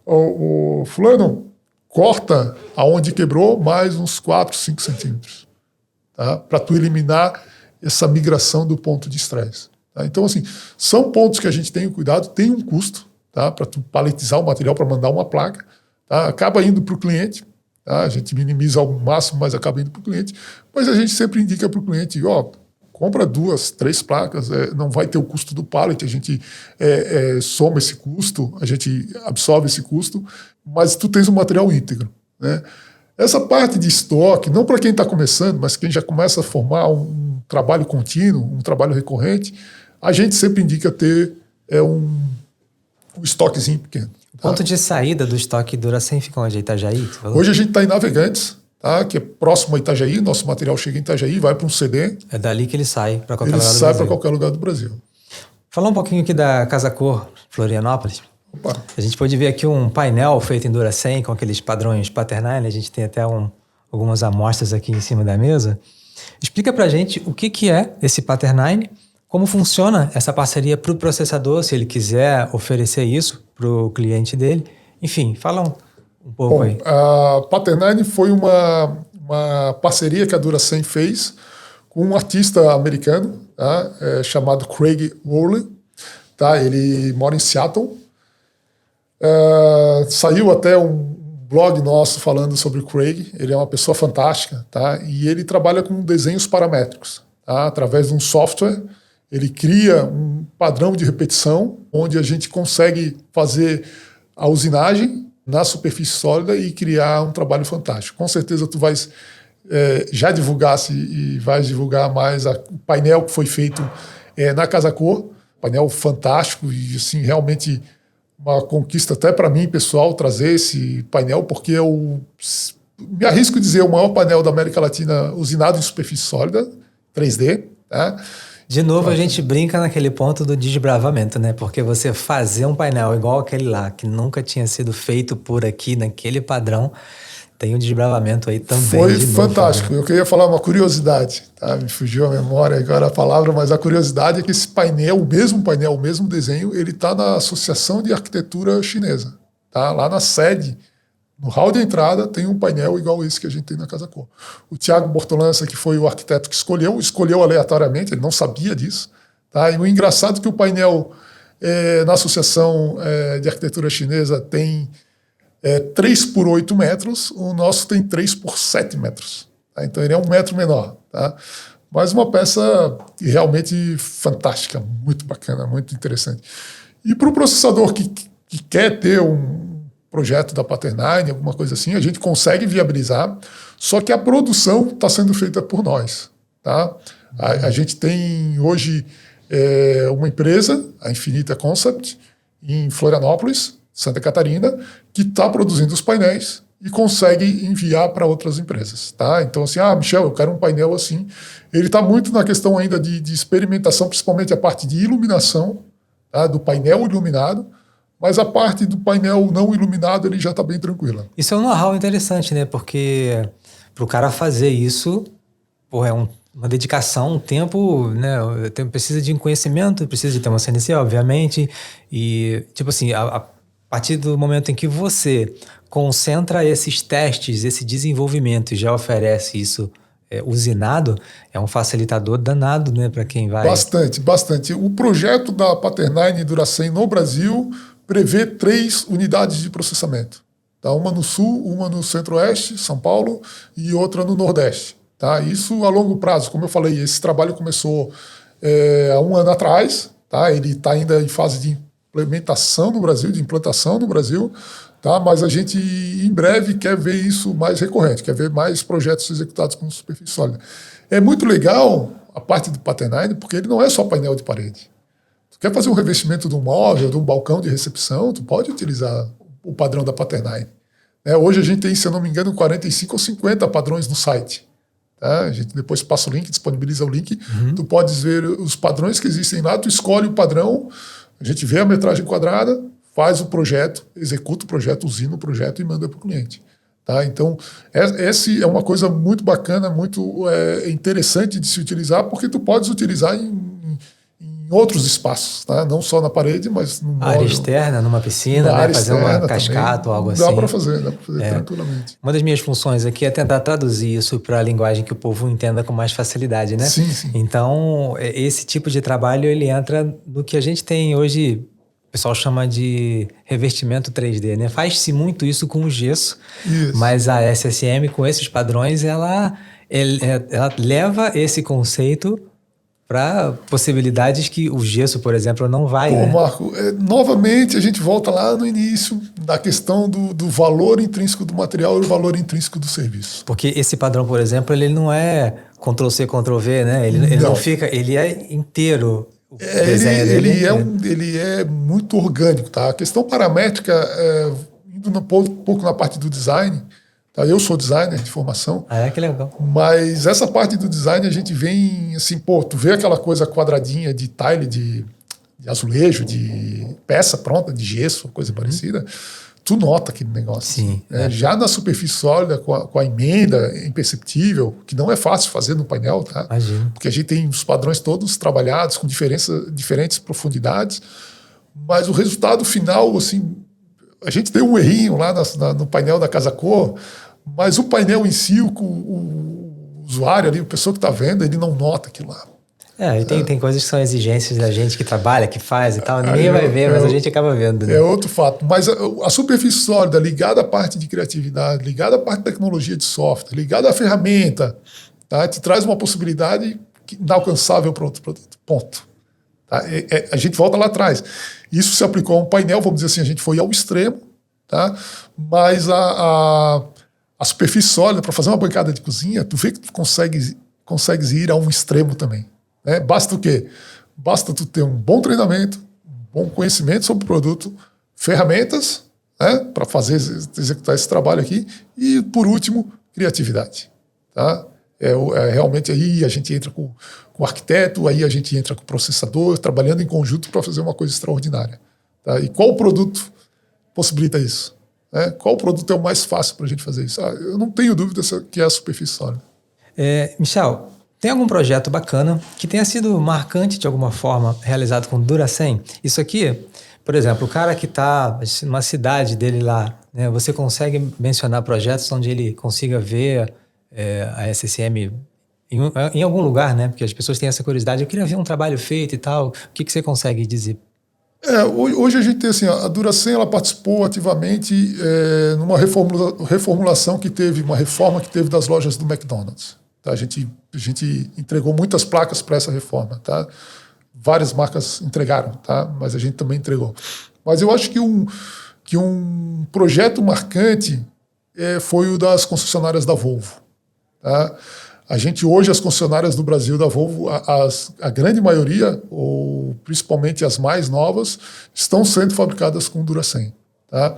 O fulano corta aonde quebrou mais uns 4, 5 centímetros, tá? Para tu eliminar essa migração do ponto de estresse. Tá? Então, assim, são pontos que a gente tem cuidado, tem um custo, tá? Para tu paletizar o material, para mandar uma placa, tá? Acaba indo para o cliente, tá? A gente minimiza ao máximo, mas acaba indo para o cliente, mas a gente sempre indica para o cliente, compra 2, 3 placas, não vai ter o custo do pallet, a gente soma esse custo, a gente absorve esse custo, mas tu tens um material íntegro, né? Essa parte de estoque, não para quem está começando, mas quem já começa a formar um trabalho contínuo, um trabalho recorrente, a gente sempre indica ter um estoquezinho pequeno. O ponto de saída do estoque Duracem fica onde? Itajaí? Hoje a gente está em Navegantes, tá? Que é próximo a Itajaí, nosso material chega em Itajaí, vai para um CD. É dali que ele sai para qualquer lugar do Brasil. Ele sai para qualquer lugar do Brasil. Falar um pouquinho aqui da Casa Cor Florianópolis. Opa. A gente pode ver aqui um painel feito em Duracem com aqueles padrões Paternine. A gente tem até algumas amostras aqui em cima da mesa. Explica pra gente o que é esse Paternine, como funciona essa parceria para o processador, se ele quiser oferecer isso para o cliente dele. Enfim, fala um pouco aí. A Paternine foi uma parceria que a Duracem fez com um artista americano, tá? Chamado Craig Worley. Tá? Ele mora em Seattle. Saiu até um blog nosso falando sobre o Craig. Ele é uma pessoa fantástica, tá? E ele trabalha com desenhos paramétricos, tá? Através de um software. Ele cria um padrão de repetição onde a gente consegue fazer a usinagem na superfície sólida e criar um trabalho fantástico. Com certeza tu vais já divulgasse e vais divulgar mais o painel que foi feito na Casa Cor. Painel fantástico e assim, realmente uma conquista até para mim, pessoal, trazer esse painel, porque eu me arrisco a dizer o maior painel da América Latina usinado em superfície sólida, 3D, tá? De novo, a gente brinca naquele ponto do desbravamento, né? Porque você fazer um painel igual aquele lá, que nunca tinha sido feito por aqui, naquele padrão, tem um desbravamento aí também. Foi fantástico. Né? Eu queria falar uma curiosidade, tá? Me fugiu a memória agora a palavra, mas a curiosidade é que esse painel, o mesmo desenho, ele está na Associação de Arquitetura Chinesa, tá? Lá na sede, no hall de entrada, tem um painel igual esse que a gente tem na Casa Cor. O Thiago Bortolança, que foi o arquiteto que escolheu aleatoriamente, ele não sabia disso, tá? E o engraçado é que o painel na Associação de Arquitetura Chinesa tem 3 por 8 metros, o nosso tem 3 por 7 metros. Tá? Então ele é 1 metro menor. Tá? Mas uma peça realmente fantástica, muito bacana, muito interessante. E para o processador que quer ter um projeto da Paternine, alguma coisa assim, a gente consegue viabilizar, só que a produção está sendo feita por nós. Tá? A gente tem hoje uma empresa, a Infinita Concept, em Florianópolis, Santa Catarina, que está produzindo os painéis e consegue enviar para outras empresas. Tá? Então, assim, Michel, eu quero um painel assim. Ele está muito na questão ainda de experimentação, principalmente a parte de iluminação, tá? Do painel iluminado, mas a parte do painel não iluminado ele já está bem tranquila. Isso é um know-how interessante, né? Porque para o cara fazer isso, uma dedicação, um tempo, né? Precisa de um conhecimento, precisa de ter uma CNC, obviamente, e, tipo assim, a partir do momento em que você concentra esses testes, esse desenvolvimento e já oferece isso usinado, é um facilitador danado, né, para quem vai... Bastante. O projeto da Paternine Duracem no Brasil prevê 3 unidades de processamento. Tá? Uma no sul, uma no centro-oeste, São Paulo, e outra no nordeste. Tá? Isso a longo prazo, como eu falei, esse trabalho começou há 1 ano atrás, tá? Ele está ainda em fase de implementação no Brasil, de implantação no Brasil, tá? Mas a gente em breve quer ver isso mais recorrente, quer ver mais projetos executados com superfície sólida. É muito legal a parte do Paternine, porque ele não é só painel de parede. Tu quer fazer um revestimento de um móvel, de um balcão de recepção, tu pode utilizar o padrão da Paternine. Hoje a gente tem, se eu não me engano, 45 ou 50 padrões no site. Tá? A gente depois passa o link, disponibiliza o link, tu podes ver os padrões que existem lá, tu escolhe o padrão. A gente vê a metragem quadrada, faz o projeto, executa o projeto, usina o projeto e manda para o cliente. Tá? Então, essa é uma coisa muito bacana, muito interessante de se utilizar, porque tu podes utilizar em outros espaços, tá? Não só na parede, mas no área externa, numa piscina, né? Fazer uma cascata ou algo assim. Dá para fazer tranquilamente. Uma das minhas funções aqui é tentar traduzir isso para a linguagem que o povo entenda com mais facilidade, né? Sim, sim. Então, esse tipo de trabalho, ele entra no que a gente tem hoje, o pessoal chama de revestimento 3D, né? Faz-se muito isso com o gesso, mas a SSM, com esses padrões, ela leva esse conceito para possibilidades que o gesso, por exemplo, não vai. Pô, né? Marco, novamente a gente volta lá no início da questão do valor intrínseco do material e o valor intrínseco do serviço. Porque esse padrão, por exemplo, ele não é Ctrl+C, Ctrl+V, né? Ele não fica, ele é inteiro. O desenho dele ele é muito orgânico, tá? A questão paramétrica, indo um pouco na parte do design, tá? Eu sou designer de formação. Que legal. Mas essa parte do design a gente vem assim, tu vê aquela coisa quadradinha de tile, de azulejo, de peça pronta, de gesso, coisa parecida. Tu nota aquele negócio. Sim. Já na superfície sólida, com a emenda imperceptível, que não é fácil fazer no painel, tá? Imagina. Porque a gente tem os padrões todos trabalhados com diferentes profundidades, mas o resultado final, assim, a gente tem um errinho lá no painel da Casa Cor, mas o painel em si, o usuário ali, a pessoa que está vendo, ele não nota aquilo lá. E tem coisas que são exigências da gente que trabalha, que faz e tal. Ninguém vai ver, mas a gente acaba vendo. Né? É outro fato. Mas a superfície sólida, ligada à parte de criatividade, ligada à parte de tecnologia de software, ligada à ferramenta, tá? Te traz uma possibilidade inalcançável para outro produto. Ponto. Tá? A gente volta lá atrás. Isso se aplicou a um painel, vamos dizer assim, a gente foi ao extremo, tá? Mas a superfície sólida, para fazer uma bancada de cozinha, tu vê que tu consegues ir a um extremo também. Né? Basta o quê? Basta tu ter um bom treinamento, um bom conhecimento sobre o produto, ferramentas, né, para executar esse trabalho aqui, e, por último, criatividade. Tá? Realmente aí a gente entra com o arquiteto, aí a gente entra com o processador, trabalhando em conjunto para fazer uma coisa extraordinária. Tá? E qual produto possibilita isso? Né? Qual produto é o mais fácil para a gente fazer isso? Eu não tenho dúvida que é a superfície sólida. Michel, tem algum projeto bacana que tenha sido marcante de alguma forma, realizado com Duracem? Isso aqui, por exemplo, o cara que está numa cidade dele lá, né, você consegue mencionar projetos onde ele consiga ver a SSM em algum lugar, né? Porque as pessoas têm essa curiosidade. Eu queria ver um trabalho feito e tal. O que você consegue dizer? Hoje a gente tem assim, a Duracem ela participou ativamente numa reformulação que teve, uma reforma que teve das lojas do McDonald's. Tá? A gente entregou muitas placas para essa reforma. Tá? Várias marcas entregaram, tá? Mas a gente também entregou. Mas eu acho que um projeto marcante foi o das concessionárias da Volvo. Tá? A gente hoje, as concessionárias do Brasil da Volvo, a grande maioria, ou principalmente as mais novas, estão sendo fabricadas com Duracem. Tá?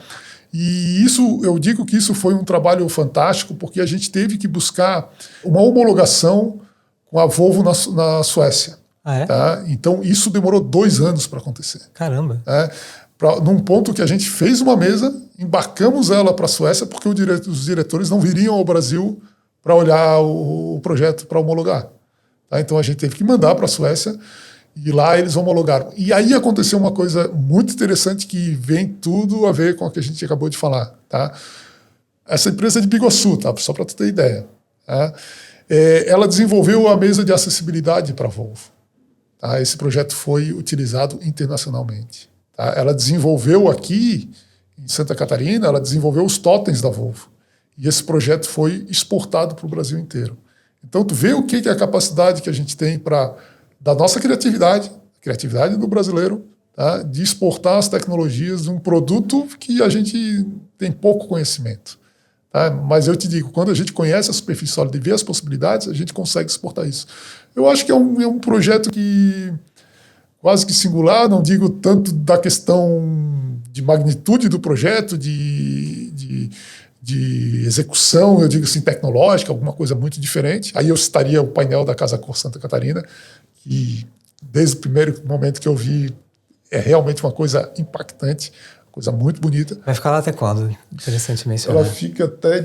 E eu digo que isso foi um trabalho fantástico, porque a gente teve que buscar uma homologação com a Volvo na Suécia. Tá? Então, isso demorou 2 anos para acontecer. Caramba! Num ponto que a gente fez uma mesa, embarcamos ela para a Suécia, porque os diretores não viriam ao Brasil para olhar o projeto para homologar. Tá? Então, a gente teve que mandar para a Suécia e lá eles homologaram. E aí aconteceu uma coisa muito interessante que vem tudo a ver com o que a gente acabou de falar. Tá? Essa empresa de Biguaçu, tá? Só para tu ter ideia, tá? Ela desenvolveu a mesa de acessibilidade para a Volvo. Tá? Esse projeto foi utilizado internacionalmente. Tá? Ela desenvolveu aqui, em Santa Catarina, ela desenvolveu os totens da Volvo. E esse projeto foi exportado para o Brasil inteiro. Então, tu vê o que é a capacidade que a gente tem da nossa criatividade do brasileiro, tá? De exportar as tecnologias de um produto que a gente tem pouco conhecimento. Tá? Mas eu te digo, quando a gente conhece a superfície sólida e vê as possibilidades, a gente consegue exportar isso. Eu acho que é um projeto que quase que singular, não digo tanto da questão de magnitude do projeto, de execução, eu digo assim, tecnológica, alguma coisa muito diferente. Aí eu citaria o painel da Casa Cor Santa Catarina, que desde o primeiro momento que eu vi é realmente uma coisa impactante, coisa muito bonita. Vai ficar lá até quando? Interessante mencionar. Ela fica até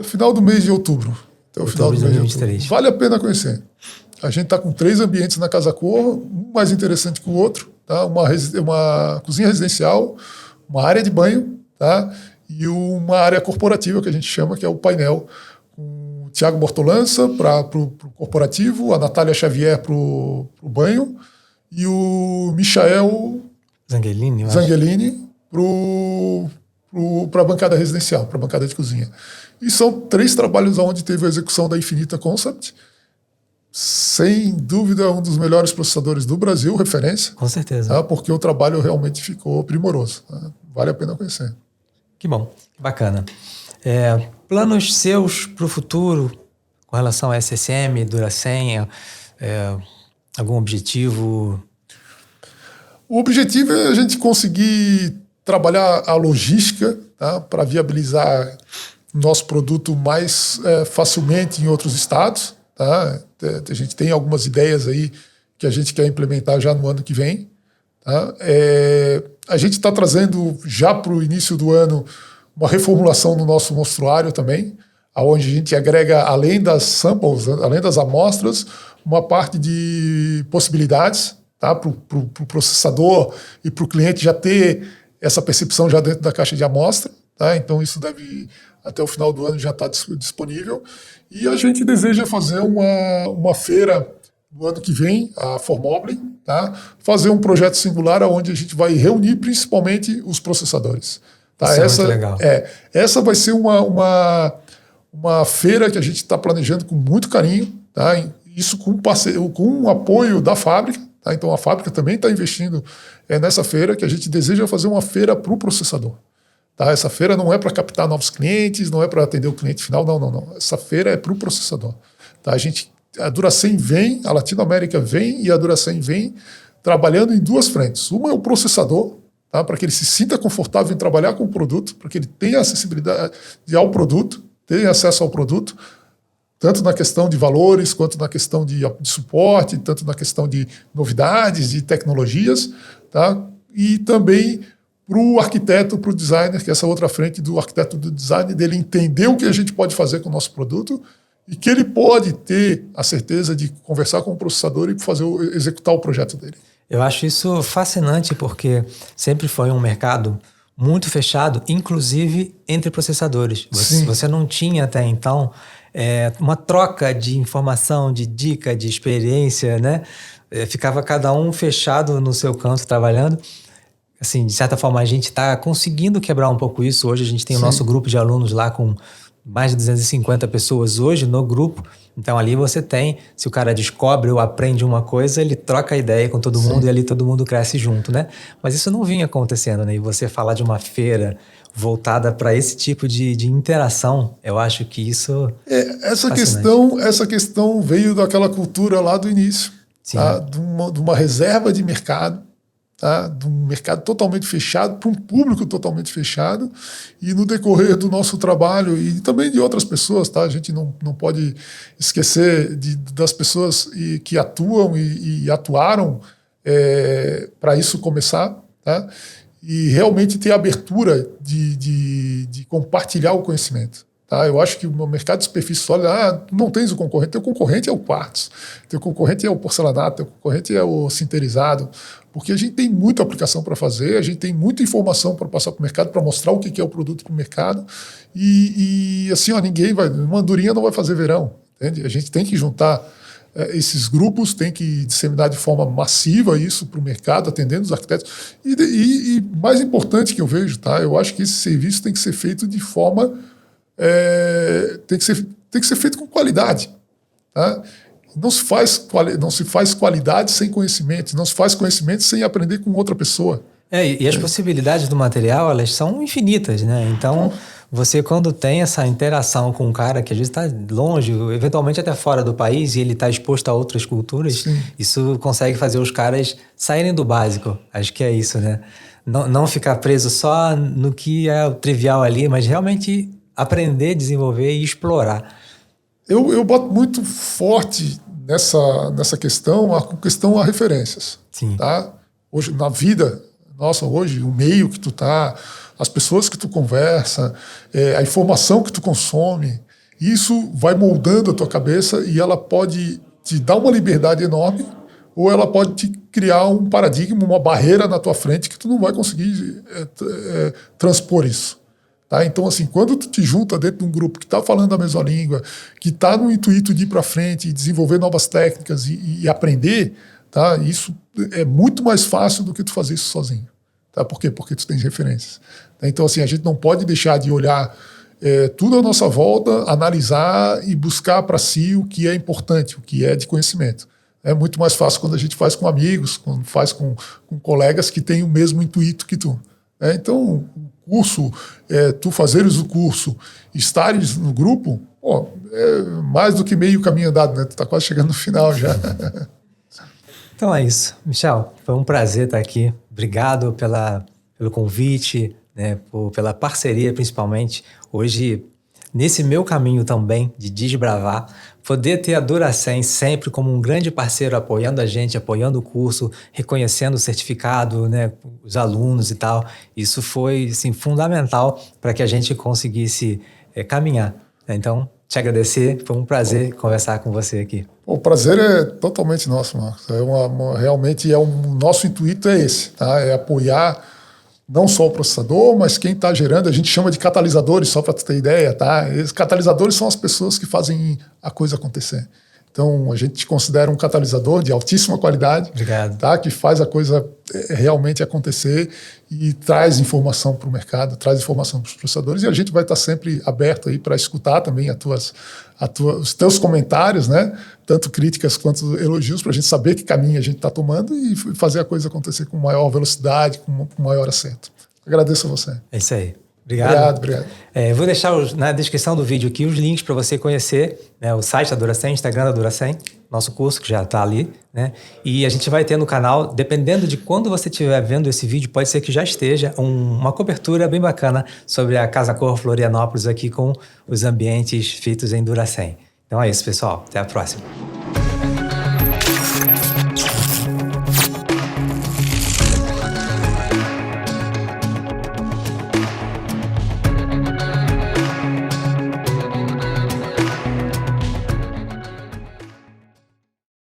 final do mês de outubro. Até o final do mês de 2023. Vale a pena conhecer. A gente está com 3 ambientes na Casa Cor, um mais interessante que o outro. Tá? Uma cozinha residencial, uma área de banho, tá? E uma área corporativa que a gente chama, que é o painel. Com o Thiago Bortolança para o corporativo, a Natália Xavier para o banho e o Michael Zangelini para a bancada residencial, para a bancada de cozinha. E são 3 trabalhos onde teve a execução da Infinita Concept. Sem dúvida, um dos melhores processadores do Brasil, referência. Com certeza. Tá? Porque o trabalho realmente ficou primoroso. Tá? Vale a pena conhecer. Que bom, que bacana. Planos seus para o futuro com relação a SSM, Duracem, algum objetivo? O objetivo é a gente conseguir trabalhar a logística, tá? Para viabilizar nosso produto mais facilmente em outros estados. Tá? A gente tem algumas ideias aí que a gente quer implementar já no ano que vem. Tá? A gente está trazendo já para o início do ano uma reformulação no nosso mostruário também, onde a gente agrega, além das samples, além das amostras, uma parte de possibilidades, tá? Para o processador e para o cliente já ter essa percepção já dentro da caixa de amostra. Tá? Então isso deve, até o final do ano, já estar disponível. E a gente deseja fazer uma feira no ano que vem, a Formobile, tá? Fazer um projeto singular onde a gente vai reunir principalmente os processadores. Tá? Isso é muito legal. Essa vai ser uma feira que a gente está planejando com muito carinho, tá? Isso com o apoio da fábrica. Tá? Então a fábrica também está investindo nessa feira, que a gente deseja fazer uma feira para o processador. Tá? Essa feira não é para captar novos clientes, não é para atender o cliente final, não. Essa feira é para o processador. Tá? A Duracem vem, a Latinoamérica vem e a Duracem vem trabalhando em 2 frentes. Uma é o processador, tá? Para que ele se sinta confortável em trabalhar com o produto, para que ele tenha acessibilidade ao produto, tenha acesso ao produto, tanto na questão de valores, quanto na questão de suporte, tanto na questão de novidades, de tecnologias, tá? E também para o arquiteto, para o designer, que é essa outra frente do arquiteto do design, dele entender o que a gente pode fazer com o nosso produto e que ele pode ter a certeza de conversar com o processador e executar o projeto dele. Eu acho isso fascinante porque sempre foi um mercado muito fechado, inclusive entre processadores. Você não tinha até então uma troca de informação, de dica, de experiência, né? Ficava cada um fechado no seu canto trabalhando. Assim, de certa forma, a gente está conseguindo quebrar um pouco isso. Hoje a gente tem o nosso grupo de alunos lá com mais de 250 pessoas hoje no grupo. Então ali você tem, se o cara descobre ou aprende uma coisa, ele troca a ideia com todo mundo e ali todo mundo cresce junto, né? Mas isso não vinha acontecendo, né? E você falar de uma feira voltada para esse tipo de interação, eu acho que isso essa questão veio daquela cultura lá do início, tá? De uma reserva de mercado, tá? De um mercado totalmente fechado, para um público totalmente fechado, e no decorrer do nosso trabalho e também de outras pessoas, tá? A gente não pode esquecer das pessoas que atuam e atuaram para isso começar, tá? E realmente ter abertura de compartilhar o conhecimento. Tá? Eu acho que o mercado de superfície sólida, não tens o concorrente, teu concorrente é o quartzo, teu concorrente é o porcelanato, teu concorrente é o sinterizado, porque a gente tem muita aplicação para fazer, a gente tem muita informação para passar para o mercado, para mostrar o que é o produto para o mercado, e assim, uma andorinha não vai fazer verão, entende? A gente tem que juntar esses grupos, tem que disseminar de forma massiva isso para o mercado, atendendo os arquitetos, e mais importante que eu vejo, tá? Eu acho que esse serviço tem que ser feito de forma tem que ser feito com qualidade, tá? Não se faz qualidade sem conhecimento, não se faz conhecimento sem aprender com outra pessoa. E as possibilidades do material, elas são infinitas, né? Então, você quando tem essa interação com um cara que às vezes está longe, eventualmente até fora do país, e ele está exposto a outras culturas, isso consegue fazer os caras saírem do básico. Acho que é isso, né? Não ficar preso só no que é o trivial ali, mas realmente aprender, desenvolver e explorar. Eu boto muito forte nessa questão a referências. Sim. Tá? Hoje, na vida, Nossa, hoje o meio que tu tá, as pessoas que tu conversa, a informação que tu consome, isso vai moldando a tua cabeça e ela pode te dar uma liberdade enorme ou ela pode te criar um paradigma, uma barreira na tua frente que tu não vai conseguir transpor isso. Tá? Então, assim, quando tu te junta dentro de um grupo que está falando a mesma língua, que está no intuito de ir para frente e desenvolver novas técnicas e aprender, tá? Isso é muito mais fácil do que tu fazer isso sozinho. Tá? Por quê? Porque tu tens referências. Tá? Então, assim, a gente não pode deixar de olhar tudo à nossa volta, analisar e buscar para si o que é importante, o que é de conhecimento. É muito mais fácil quando a gente faz com amigos, quando faz com colegas que têm o mesmo intuito que tu. Então, o curso, tu fazeres o curso, estares no grupo, é mais do que meio caminho andado, né? Tu tá quase chegando no final já. Então é isso. Michel, foi um prazer estar aqui. Obrigado pelo convite, né? Pela parceria, principalmente. Hoje, nesse meu caminho também de desbravar, poder ter a Duracem sempre como um grande parceiro apoiando a gente, apoiando o curso, reconhecendo o certificado, né, os alunos e tal, isso foi assim, fundamental para que a gente conseguisse caminhar. Então, te agradecer, foi um prazer conversar com você aqui. O prazer é totalmente nosso, Marcos. Realmente nosso intuito é esse, tá? É apoiar não só o processador, mas quem está gerando, a gente chama de catalisadores, só para tu ter ideia, tá? Esses catalisadores são as pessoas que fazem a coisa acontecer. Então, a gente considera um catalisador de altíssima qualidade, tá? Que faz a coisa realmente acontecer e traz informação para o mercado, traz informação para os processadores, e a gente vai estar sempre aberto aí para escutar também os teus comentários, né? Tanto críticas quanto elogios, para a gente saber que caminho a gente está tomando e fazer a coisa acontecer com maior velocidade, com maior acerto. Agradeço a você. É isso aí. Obrigado. Obrigado. Vou deixar na descrição do vídeo aqui os links para você conhecer, né, o site da Duracem, o Instagram da Duracem, nosso curso que já está ali, né? E a gente vai ter no canal, dependendo de quando você estiver vendo esse vídeo, pode ser que já esteja uma cobertura bem bacana sobre a Casa Cor Florianópolis aqui com os ambientes feitos em Duracem. Então é isso, pessoal. Até a próxima.